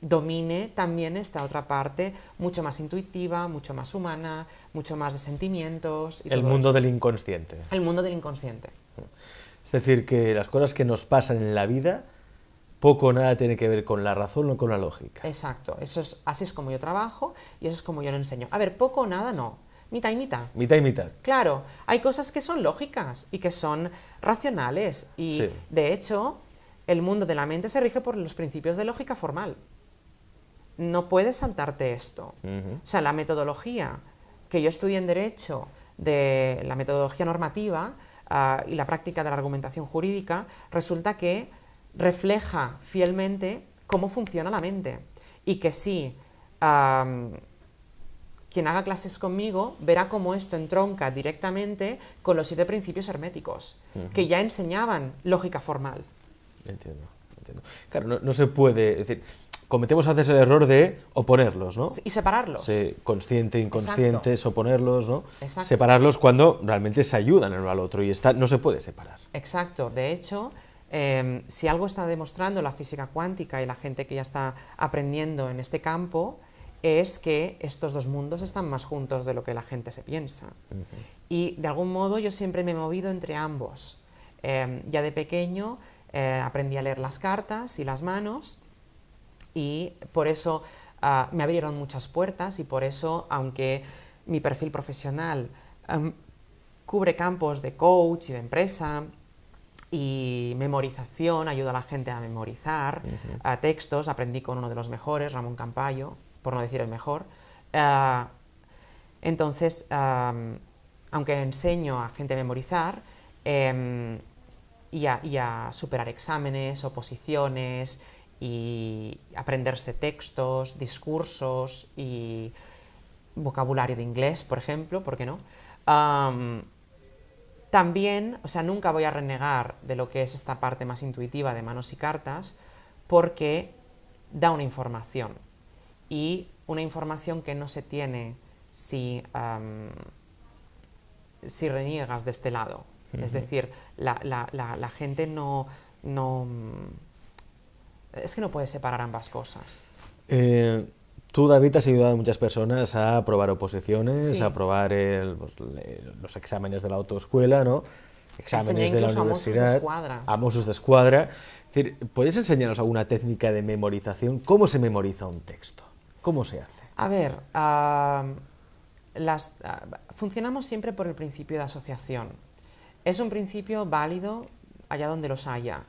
domine también esta otra parte mucho más intuitiva, mucho más humana, mucho más de sentimientos. Y el mundo del inconsciente. El mundo del inconsciente. Es decir, que las cosas que nos pasan en la vida poco o nada tiene que ver con la razón o con la lógica. Exacto, así es como yo trabajo y eso es como yo lo enseño. A ver, poco o nada no, mitad y mitad. Mitad y mitad. Claro, hay cosas que son lógicas y que son racionales y Sí. de hecho el mundo de la mente se rige por los principios de lógica formal. No puedes saltarte esto. O sea, la metodología que yo estudié en Derecho, de la metodología normativa y la práctica de la argumentación jurídica, resulta que refleja fielmente cómo funciona la mente y que sí, quien haga clases conmigo verá cómo esto entronca directamente con los 7 principios herméticos, que ya enseñaban lógica formal. Entiendo. Claro, no se puede, es decir, cometemos a veces el error de oponerlos, ¿no? Y separarlos. Sí, consciente, inconsciente, Exacto. oponerlos, ¿no? Exacto. Separarlos cuando realmente se ayudan el uno al otro y no se puede separar. Exacto. De hecho, si algo está demostrando la física cuántica y la gente que ya está aprendiendo en este campo, es que estos dos mundos están más juntos de lo que la gente se piensa. Y de algún modo yo siempre me he movido entre ambos. Ya de pequeño aprendí a leer las cartas y las manos y por eso me abrieron muchas puertas y por eso, aunque mi perfil profesional cubre campos de coach y de empresa y memorización, ayuda a la gente a memorizar textos, aprendí con uno de los mejores, Ramón Campayo, por no decir el mejor. Entonces, aunque enseño a gente a memorizar y a superar exámenes, oposiciones y aprenderse textos, discursos y vocabulario de inglés, por ejemplo, ¿por qué no? También, o sea, nunca voy a renegar de lo que es esta parte más intuitiva de manos y cartas porque da una información y una información que no se tiene si reniegas de este lado. Es decir, la gente no es que no puede separar ambas cosas. Tú, David, has ayudado a muchas personas a aprobar oposiciones, Sí. a aprobar los exámenes de la autoescuela, ¿no? Exámenes de la incluso a Mossos universidad, d'Esquadra. a Mossos d'Esquadra. Es decir, ¿podéis enseñarnos alguna técnica de memorización? ¿Cómo se memoriza un texto? ¿Cómo se hace? A ver, funcionamos siempre por el principio de asociación. Es un principio válido allá donde los haya.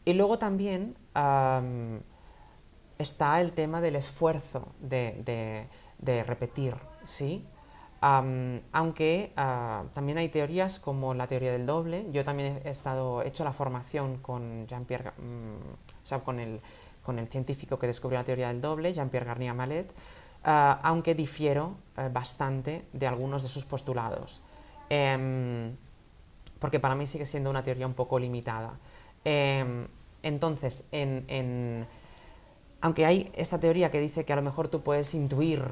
Y luego también está el tema del esfuerzo de repetir, ¿sí? Aunque también hay teorías como la teoría del doble. Yo también he hecho la formación con Jean-Pierre, o sea, con el científico que descubrió la teoría del doble, Jean-Pierre Garnier Mallet, aunque difiero bastante de algunos de sus postulados, porque para mí sigue siendo una teoría un poco limitada. Entonces, aunque hay esta teoría que dice que a lo mejor tú puedes intuir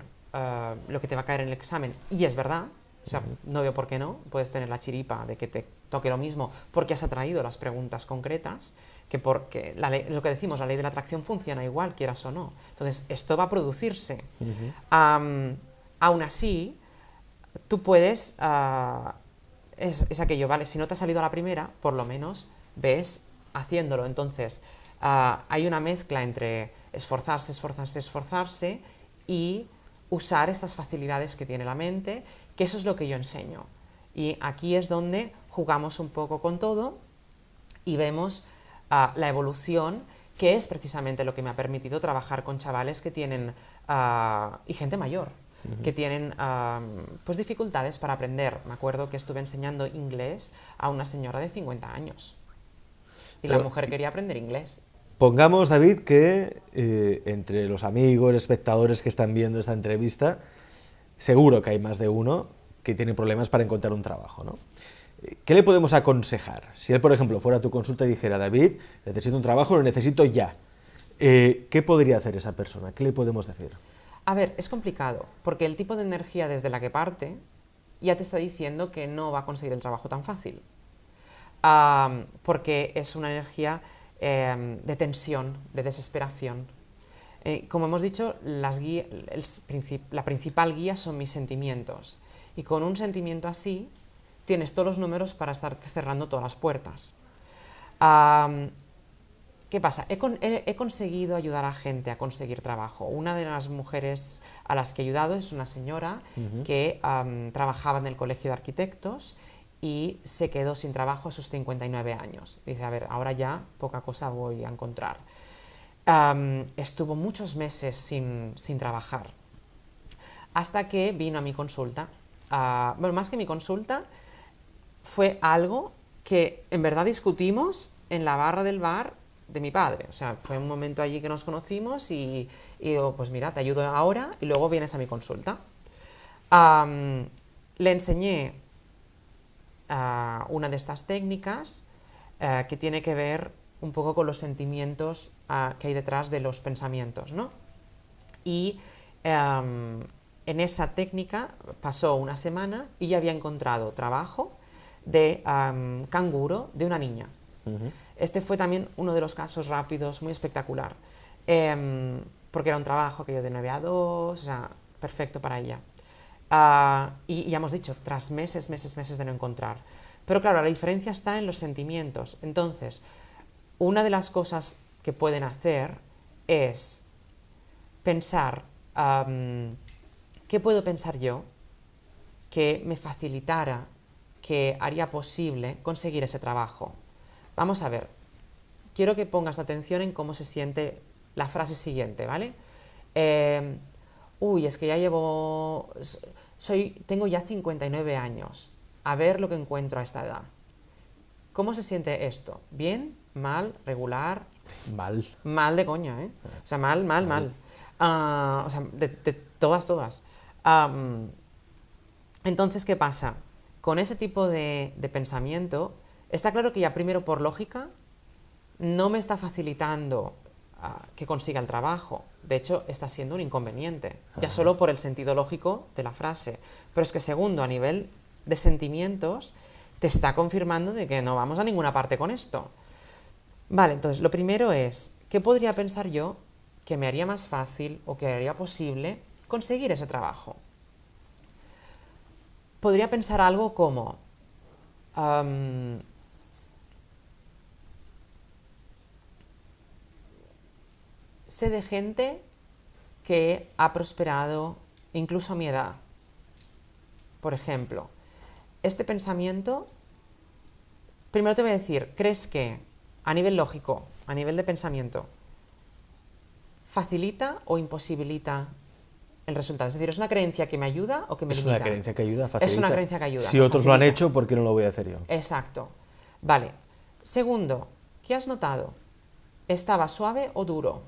lo que te va a caer en el examen, y es verdad, o sea, no veo por qué no, puedes tener la chiripa de que te toque lo mismo porque has atraído las preguntas concretas, que porque lo que decimos, la ley de la atracción funciona igual, quieras o no. Entonces, esto va a producirse. Aún así, tú puedes, es aquello, ¿vale? Si no te ha salido a la primera, por lo menos ves haciéndolo. Entonces, hay una mezcla entre esforzarse, esforzarse, esforzarse y usar estas facilidades que tiene la mente, que eso es lo que yo enseño. Y aquí es donde jugamos un poco con todo y vemos la evolución, que es precisamente lo que me ha permitido trabajar con chavales que tienen, y gente mayor, que tienen pues dificultades para aprender. Me acuerdo que estuve enseñando inglés a una señora de 50 años y la mujer quería aprender inglés. Pongamos, David, que entre los amigos, espectadores que están viendo esta entrevista, seguro que hay más de uno que tiene problemas para encontrar un trabajo, ¿no? ¿Qué le podemos aconsejar? Si él, por ejemplo, fuera a tu consulta y dijera, David, necesito un trabajo, lo necesito ya. ¿Qué podría hacer esa persona? ¿Qué le podemos decir? A ver, es complicado, porque el tipo de energía desde la que parte ya te está diciendo que no va a conseguir el trabajo tan fácil. Porque es una energía de tensión, de desesperación. Como hemos dicho, la principal guía son mis sentimientos. Y con un sentimiento así, tienes todos los números para estarte cerrando todas las puertas. ¿Qué pasa? He conseguido ayudar a gente a conseguir trabajo. Una de las mujeres a las que he ayudado es una señora que trabajaba en el Colegio de Arquitectos y se quedó sin trabajo a sus 59 años. Dice, a ver, ahora ya poca cosa voy a encontrar. Estuvo muchos meses sin trabajar, hasta que vino a mi consulta. Bueno, más que mi consulta, fue algo que en verdad discutimos en la barra del bar de mi padre. O sea, fue un momento allí que nos conocimos y digo, pues mira, te ayudo ahora y luego vienes a mi consulta. Le enseñé una de estas técnicas que tiene que ver un poco con los sentimientos que hay detrás de los pensamientos, ¿no? Y en esa técnica pasó una semana y ya había encontrado trabajo de canguro de una niña. Este fue también uno de los casos rápidos, muy espectacular, porque era un trabajo que yo de 9 a 2, o sea, perfecto para ella. Y ya hemos dicho, tras meses de no encontrar. Pero claro, la diferencia está en los sentimientos. Entonces, una de las cosas que pueden hacer es pensar, ¿qué puedo pensar yo que me facilitara, que haría posible conseguir ese trabajo? Vamos a ver, quiero que pongas tu atención en cómo se siente la frase siguiente, ¿vale? Uy, es que ya tengo ya 59 años, a ver lo que encuentro a esta edad. ¿Cómo se siente esto? ¿Bien? ¿Mal? ¿Regular? Mal. Mal de coña, ¿eh? O sea, mal. O sea, de todas. Entonces, ¿qué pasa? Con ese tipo de pensamiento, está claro que ya primero por lógica no me está facilitando que consiga el trabajo. De hecho, está siendo un inconveniente, ya solo por el sentido lógico de la frase. Pero es que segundo, a nivel de sentimientos, te está confirmando de que no vamos a ninguna parte con esto. Vale, entonces lo primero es, ¿qué podría pensar yo que me haría más fácil o que haría posible conseguir ese trabajo? Podría pensar algo como, sé de gente que ha prosperado incluso a mi edad. Por ejemplo, este pensamiento Primero te voy a decir, ¿crees que a nivel lógico, a nivel de pensamiento, facilita o imposibilita el resultado? Es decir, ¿es una creencia que me ayuda o que me limita? Es una creencia que ayuda, facilita. Es una creencia que ayuda. Si otros lo han hecho, ¿por qué no lo voy a hacer yo? Exacto. Vale. Segundo, ¿qué has notado? ¿Estaba suave o duro?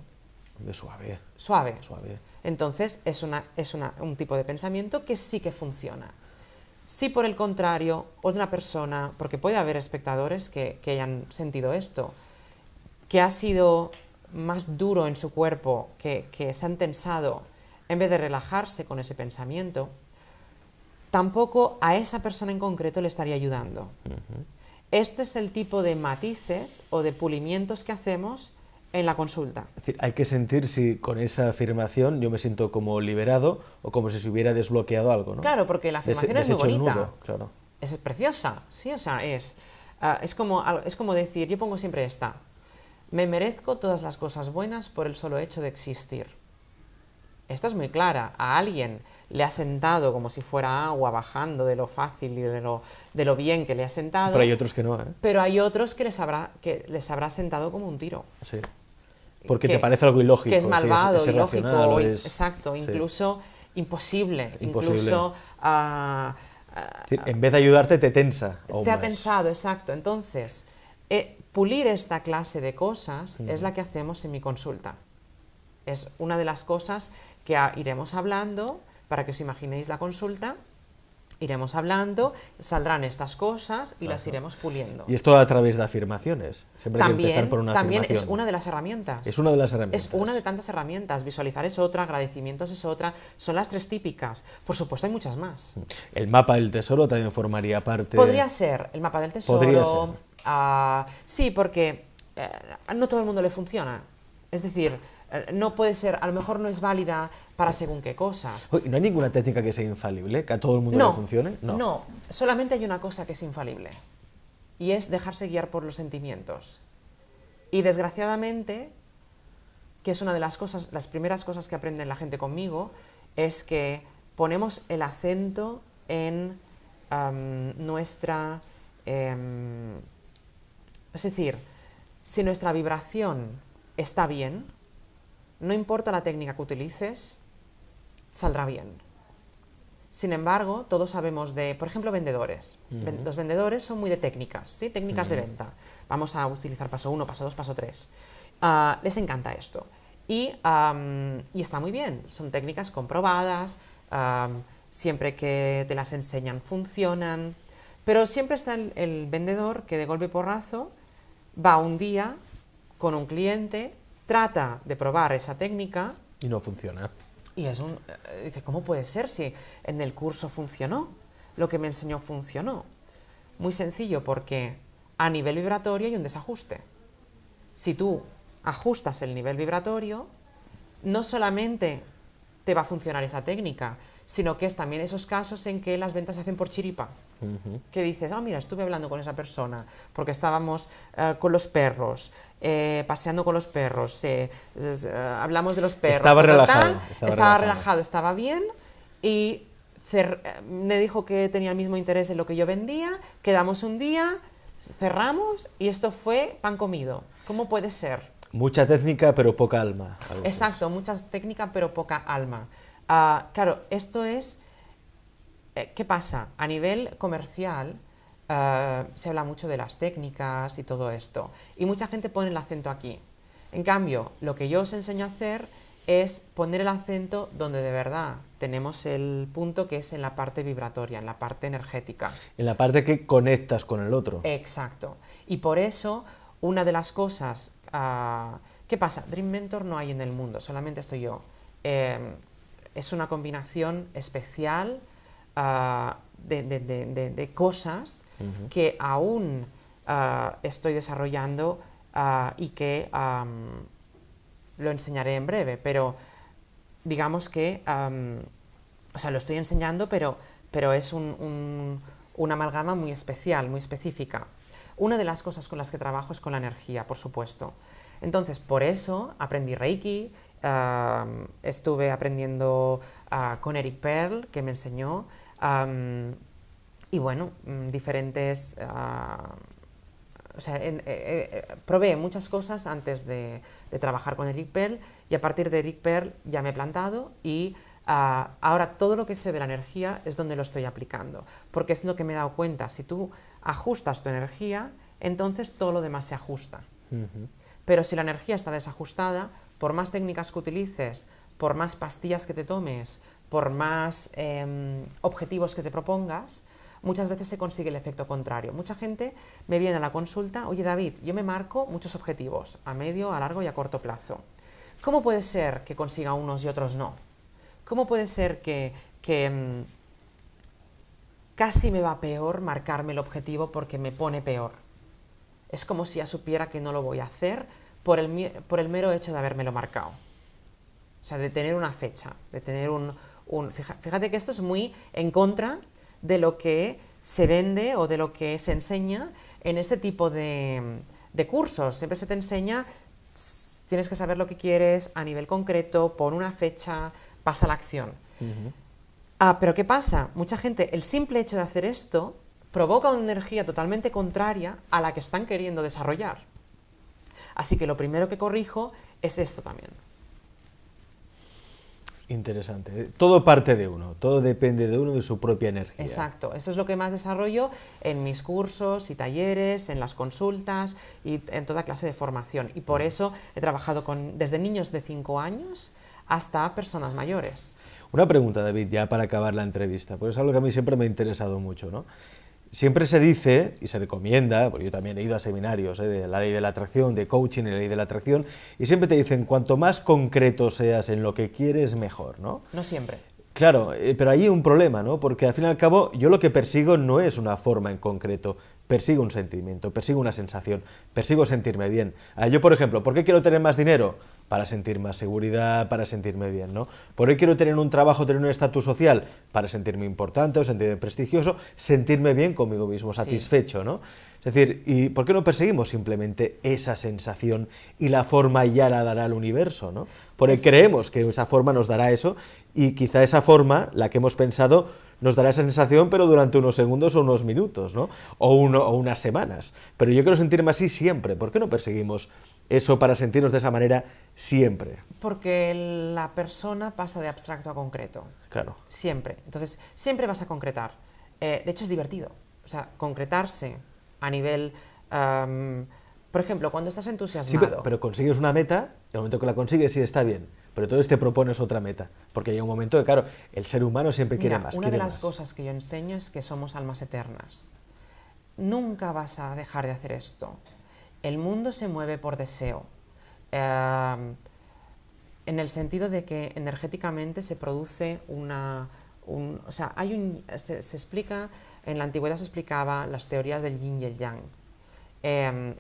Suave. Suave. Suave. Entonces, es un tipo de pensamiento que sí que funciona. Si por el contrario, una persona, porque puede haber espectadores que hayan sentido esto, que ha sido más duro en su cuerpo, que se han tensado, en vez de relajarse con ese pensamiento, tampoco a esa persona en concreto le estaría ayudando. Este es el tipo de matices o de pulimientos que hacemos en la consulta. Es decir, hay que sentir si con esa afirmación yo me siento como liberado o como si se hubiera desbloqueado algo, ¿no? Claro, porque la afirmación es muy bonita. Nudo, claro. Es preciosa, sí, o sea, es como decir, yo pongo siempre esta: me merezco todas las cosas buenas por el solo hecho de existir. Esta es muy clara. A alguien le ha sentado como si fuera agua bajando de lo fácil y de lo bien que le ha sentado. Pero hay otros que no, ¿eh? Pero hay otros que les habrá sentado como un tiro. Sí. Porque te parece algo ilógico. Que es malvado, es ilógico, sí. exacto, incluso imposible. Incluso... en vez de ayudarte, te tensa. Te ha tensado, exacto. Entonces, pulir esta clase de cosas es la que hacemos en mi consulta. Es una de las cosas que iremos hablando, para que os imaginéis la consulta. Iremos hablando, saldrán estas cosas y las iremos puliendo. Y esto a través de afirmaciones. Siempre hay que empezar por una también afirmación. Es una de las herramientas. Es una de las herramientas. Es una de tantas herramientas. Visualizar es otra, agradecimientos es otra. Son las 3 típicas. Por supuesto hay muchas más. El mapa del tesoro también formaría parte... Podría ser el mapa del tesoro. Podría ser. Sí, porque no todo el mundo le funciona. Es decir, no puede ser, a lo mejor no es válida para según qué cosas. ¿No hay ninguna técnica que sea infalible, que a todo el mundo le funcione? No, solamente hay una cosa que es infalible, y es dejarse guiar por los sentimientos. Y desgraciadamente, que es una de las primeras cosas que aprende la gente conmigo, es que ponemos el acento en nuestra... es decir, si nuestra vibración está bien, no importa la técnica que utilices, saldrá bien. Sin embargo, todos sabemos de, por ejemplo, vendedores. Los vendedores son muy de técnicas, ¿sí? Técnicas de venta. Vamos a utilizar paso 1, paso 2, paso 3. Les encanta esto. Y está muy bien, son técnicas comprobadas, siempre que te las enseñan funcionan, pero siempre está el vendedor que de golpe y porrazo va un día con un cliente, trata de probar esa técnica y no funciona. Y dice, ¿cómo puede ser si en el curso funcionó? Lo que me enseñó funcionó. Muy sencillo, porque a nivel vibratorio hay un desajuste. Si tú ajustas el nivel vibratorio, no solamente te va a funcionar esa técnica, sino que es también esos casos en que las ventas se hacen por chiripa. Que dices, mira, estuve hablando con esa persona porque estábamos con los perros, paseando con los perros, hablamos de los perros. Estaba relajado. Estaba bien, y me dijo que tenía el mismo interés en lo que yo vendía, quedamos un día, cerramos y esto fue pan comido. ¿Cómo puede ser? Mucha técnica pero poca alma. Exacto, mucha técnica pero poca alma. Claro, esto es... ¿Qué pasa? A nivel comercial se habla mucho de las técnicas y todo esto, y mucha gente pone el acento aquí. En cambio, lo que yo os enseño a hacer es poner el acento donde de verdad tenemos el punto, que es en la parte vibratoria, en la parte energética. En la parte que conectas con el otro. Exacto. Y por eso, una de las cosas... ¿qué pasa? Dream Mentor no hay en el mundo, solamente estoy yo. Es una combinación especial de cosas que aún estoy desarrollando y que lo enseñaré en breve, pero digamos que, o sea, lo estoy enseñando, pero es una amalgama muy especial, muy específica. Una de las cosas con las que trabajo es con la energía, por supuesto. Entonces, por eso aprendí Reiki, estuve aprendiendo con Eric Pearl, que me enseñó, y bueno, diferentes o sea, probé muchas cosas antes de trabajar con Eric Pearl, y a partir de Eric Pearl ya me he plantado y ahora todo lo que sé de la energía es donde lo estoy aplicando, porque es lo que me he dado cuenta: si tú ajustas tu energía, entonces todo lo demás se ajusta. Pero si la energía está desajustada, por más técnicas que utilices, por más pastillas que te tomes, por más objetivos que te propongas, muchas veces se consigue el efecto contrario. Mucha gente me viene a la consulta: oye David, yo me marco muchos objetivos, a medio, a largo y a corto plazo. ¿Cómo puede ser que consiga unos y otros no? ¿Cómo puede ser que casi me va peor marcarme el objetivo porque me pone peor? Es como si ya supiera que no lo voy a hacer por el mero hecho de habérmelo marcado. O sea, de tener una fecha, de tener Fíjate que esto es muy en contra de lo que se vende o de lo que se enseña en este tipo de cursos. Siempre se te enseña: tienes que saber lo que quieres a nivel concreto, pon una fecha, pasa a la acción. Pero ¿qué pasa? Mucha gente, el simple hecho de hacer esto provoca una energía totalmente contraria a la que están queriendo desarrollar. Así que lo primero que corrijo es esto también. Interesante. Todo parte de uno, todo depende de uno, de su propia energía. Exacto, eso es lo que más desarrollo en mis cursos y talleres, en las consultas y en toda clase de formación. Y por eso he trabajado desde niños de 5 años hasta personas mayores. Una pregunta, David, ya para acabar la entrevista, porque es algo que a mí siempre me ha interesado mucho, ¿no? Siempre se dice y se recomienda, porque yo también he ido a seminarios de la ley de la atracción, de coaching y la ley de la atracción, y siempre te dicen: cuanto más concreto seas en lo que quieres, mejor, ¿no? No siempre. Claro, pero ahí hay un problema, ¿no? Porque al fin y al cabo yo lo que persigo no es una forma en concreto, persigo un sentimiento, persigo una sensación, persigo sentirme bien. Yo, por ejemplo, ¿por qué quiero tener más dinero? Para sentir más seguridad, para sentirme bien, ¿no? ¿Por qué quiero tener un trabajo, tener un estatus social? Para sentirme importante o sentirme prestigioso, sentirme bien conmigo mismo, satisfecho, ¿no? Es decir, ¿y por qué no perseguimos simplemente esa sensación y la forma ya la dará el universo, ¿no? Porque creemos que esa forma nos dará eso, y quizá esa forma, la que hemos pensado, nos dará esa sensación, pero durante unos segundos o unos minutos, ¿no? O unas semanas. Pero yo quiero sentirme así siempre. ¿Por qué no perseguimos eso para sentirnos de esa manera siempre? Porque la persona pasa de abstracto a concreto. Claro. Siempre. Entonces, siempre vas a concretar. De hecho, es divertido. O sea, concretarse a nivel... por ejemplo, cuando estás entusiasmado... Sí, pero consigues una meta, y el momento que la consigues sí está bien, pero entonces te propones otra meta, porque llega un momento que, claro, el ser humano siempre quiere más. Una de las cosas que yo enseño es que somos almas eternas. Nunca vas a dejar de hacer esto. El mundo se mueve por deseo, en el sentido de que energéticamente se produce o sea, se explica, en la antigüedad se explicaba las teorías del yin y el yang.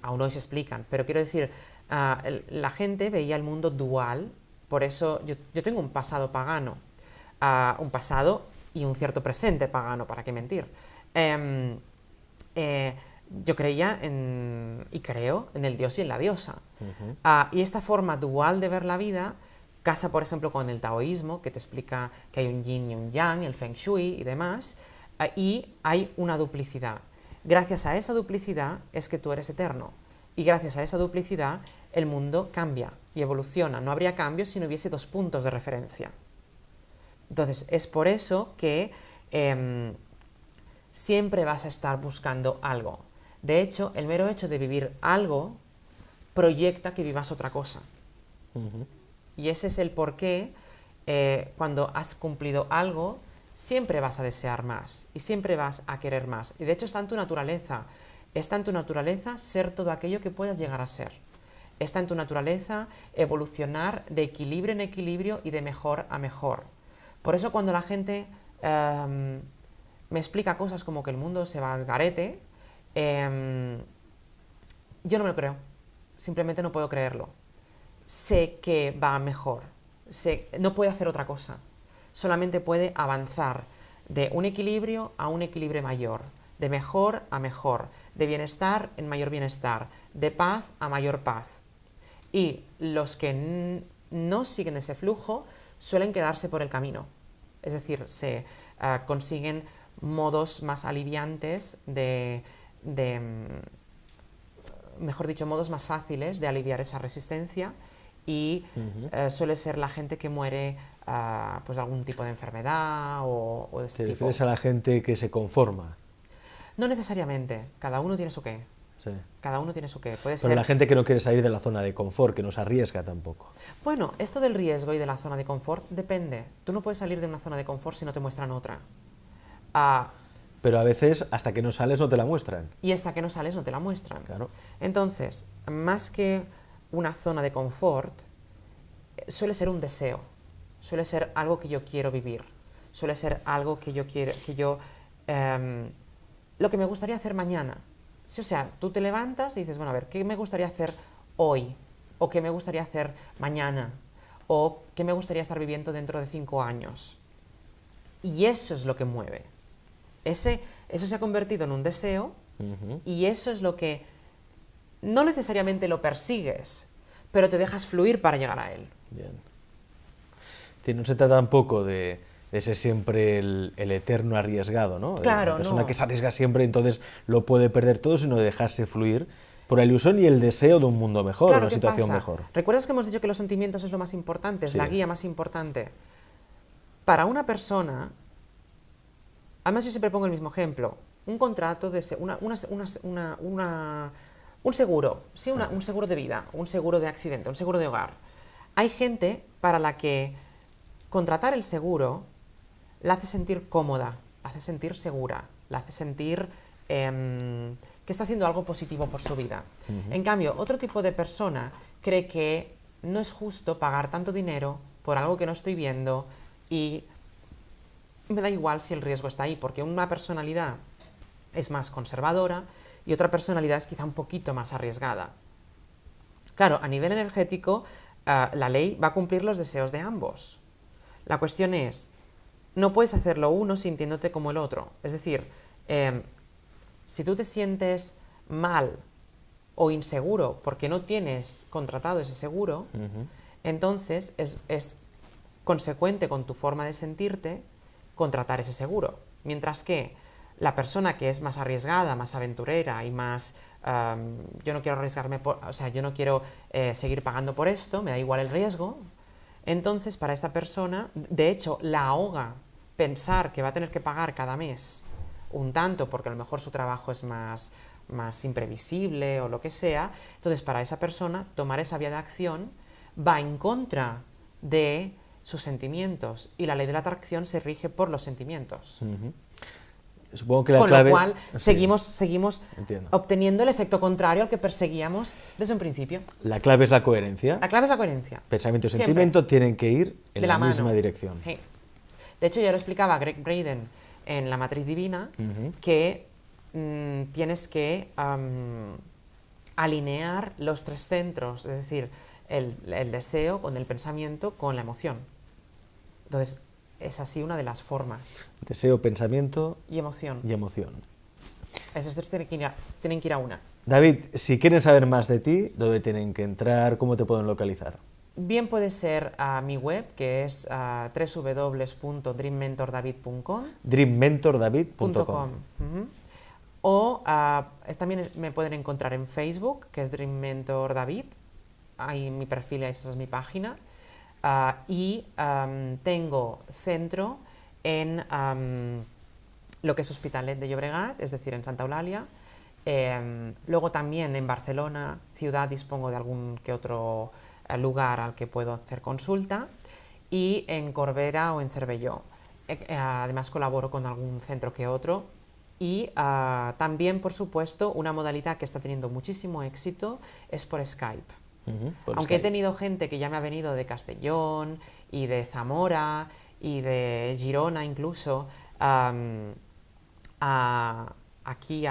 Aún hoy se explican, pero quiero decir, la gente veía el mundo dual. Por eso yo tengo un pasado pagano, un pasado y un cierto presente pagano, ¿para qué mentir? Yo creía y creo en el dios y en la diosa. Y esta forma dual de ver la vida casa, por ejemplo, con el taoísmo, que te explica que hay un yin y un yang, el feng shui y demás, y hay una duplicidad. Gracias a esa duplicidad es que tú eres eterno, y gracias a esa duplicidad el mundo cambia y evoluciona. No habría cambio si no hubiese dos puntos de referencia. Entonces, es por eso que siempre vas a estar buscando algo. De hecho, el mero hecho de vivir algo proyecta que vivas otra cosa. Y ese es el porqué, cuando has cumplido algo, siempre vas a desear más y siempre vas a querer más. Y de hecho está en tu naturaleza. Está en tu naturaleza ser todo aquello que puedas llegar a ser. Está en tu naturaleza evolucionar de equilibrio en equilibrio y de mejor a mejor. Por eso cuando la gente me explica cosas como que el mundo se va al garete, yo no me lo creo. Simplemente no puedo creerlo. Sé que va mejor. No puede hacer otra cosa. Solamente puede avanzar de un equilibrio a un equilibrio mayor, de mejor a mejor, de bienestar en mayor bienestar, de paz a mayor paz. Y los que no siguen ese flujo suelen quedarse por el camino. Es decir, se consiguen modos más aliviantes de mejor dicho, modos más fáciles de aliviar esa resistencia y suele ser la gente que muere pues de algún tipo de enfermedad o de este ¿Te tipo. refieres a la gente que se conforma? No necesariamente, cada uno tiene su qué. Sí. Cada uno tiene su qué. Puede Pero ser... la gente que no quiere salir de la zona de confort, que no se arriesga tampoco. Bueno, esto del riesgo y de la zona de confort depende. Tú no puedes salir de una zona de confort si no te muestran otra. Pero a veces, hasta que no sales, no te la muestran. Y hasta que no sales no te la muestran. Claro. Entonces, más que una zona de confort, suele ser un deseo. Suele ser algo que yo quiero vivir. Suele ser algo que yo quiero, lo que me gustaría hacer mañana. Sí, o sea, tú te levantas y dices, bueno, a ver, ¿qué me gustaría hacer hoy? ¿O qué me gustaría hacer mañana? ¿O qué me gustaría estar viviendo dentro de 5 años? Y eso es lo que mueve. Eso se ha convertido en un deseo y eso es lo que no necesariamente lo persigues, pero te dejas fluir para llegar a él. Bien. No se trata tampoco de ser siempre el eterno arriesgado, ¿no? Claro, la persona no. que se arriesga siempre, entonces lo puede perder todo, sino de dejarse fluir por la ilusión y el deseo de un mundo mejor, Claro, una ¿qué situación pasa? mejor. ¿Recuerdas que hemos dicho que los sentimientos es lo más importante, es Sí. la guía más importante? Para una persona, además yo siempre pongo el mismo ejemplo, un contrato de un seguro, ¿sí? Un seguro de vida, un seguro de accidente, un seguro de hogar. Hay gente para la que contratar el seguro la hace sentir cómoda, la hace sentir segura, la hace sentir que está haciendo algo positivo por su vida. En cambio, otro tipo de persona cree que no es justo pagar tanto dinero por algo que no estoy viendo y me da igual si el riesgo está ahí, porque una personalidad es más conservadora y otra personalidad es quizá un poquito más arriesgada. Claro, a nivel energético, la ley va a cumplir los deseos de ambos. La cuestión es, no puedes hacerlo uno sintiéndote como el otro. Es decir, si tú te sientes mal o inseguro porque no tienes contratado ese seguro, entonces es consecuente con tu forma de sentirte contratar ese seguro. Mientras que la persona que es más arriesgada, más aventurera y más yo no quiero arriesgarme, yo no quiero seguir pagando por esto, me da igual el riesgo, entonces para esa persona, de hecho, la ahoga pensar que va a tener que pagar cada mes un tanto porque a lo mejor su trabajo es más imprevisible o lo que sea. Entonces para esa persona tomar esa vía de acción va en contra de sus sentimientos y la ley de la atracción se rige por los sentimientos. Supongo que la Con clave... lo cual Sí, seguimos obteniendo el efecto contrario al que perseguíamos desde un principio. la clave es la coherencia. La clave es la coherencia. Pensamiento y Siempre. sentimiento tienen que ir en De la la mano. misma dirección. Sí. De hecho, ya lo explicaba Greg Braden en La Matriz Divina, que tienes que alinear los 3 centros, es decir, el deseo con el pensamiento con la emoción. Entonces, es así una de las formas. Deseo, pensamiento Y emoción. y emoción. Esos 3 tienen que ir a una. David, si quieren saber más de ti, ¿dónde tienen que entrar? ¿Cómo te pueden localizar? Bien puede ser a mi web, que es www.dreammentordavid.com. dreammentordavid.com. O también me pueden encontrar en Facebook, que es Dream Mentor David. Ahí mi perfil, esa es mi página. Y tengo centro en lo que es Hospitalet de Llobregat, es decir, en Santa Eulàlia. Luego también en Barcelona, ciudad, dispongo de algún que otro lugar al que puedo hacer consulta. Y en Corbera o en Cervelló. Además colaboro con algún centro que otro. Y también, por supuesto, una modalidad que está teniendo muchísimo éxito es por Skype. Aunque he tenido gente que ya me ha venido de Castellón y de Zamora y de Girona incluso aquí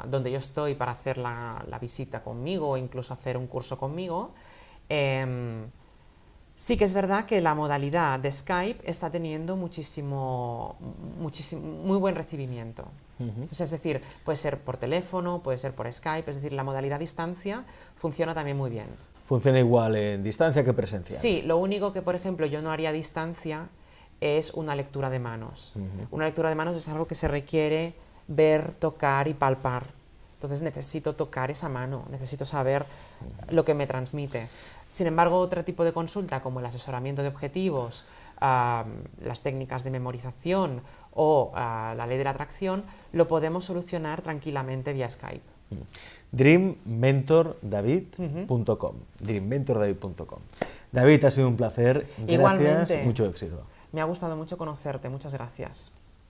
donde yo estoy para hacer la visita conmigo o incluso hacer un curso conmigo, sí que es verdad que la modalidad de Skype está teniendo muy buen recibimiento. O sea, es decir, puede ser por teléfono, puede ser por Skype, es decir, la modalidad a distancia funciona también muy bien. Funciona igual en distancia que presencial. Sí, lo único que, por ejemplo, yo no haría a distancia es una lectura de manos. Una lectura de manos es algo que se requiere ver, tocar y palpar. Entonces necesito tocar esa mano, necesito saber lo que me transmite. Sin embargo, otro tipo de consulta, como el asesoramiento de objetivos, las técnicas de memorización o la ley de la atracción, lo podemos solucionar tranquilamente vía Skype. dreammentordavid.com dreammentordavid.com. David, ha sido un placer. Gracias. Igualmente. Mucho éxito. Me ha gustado mucho conocerte. Muchas gracias.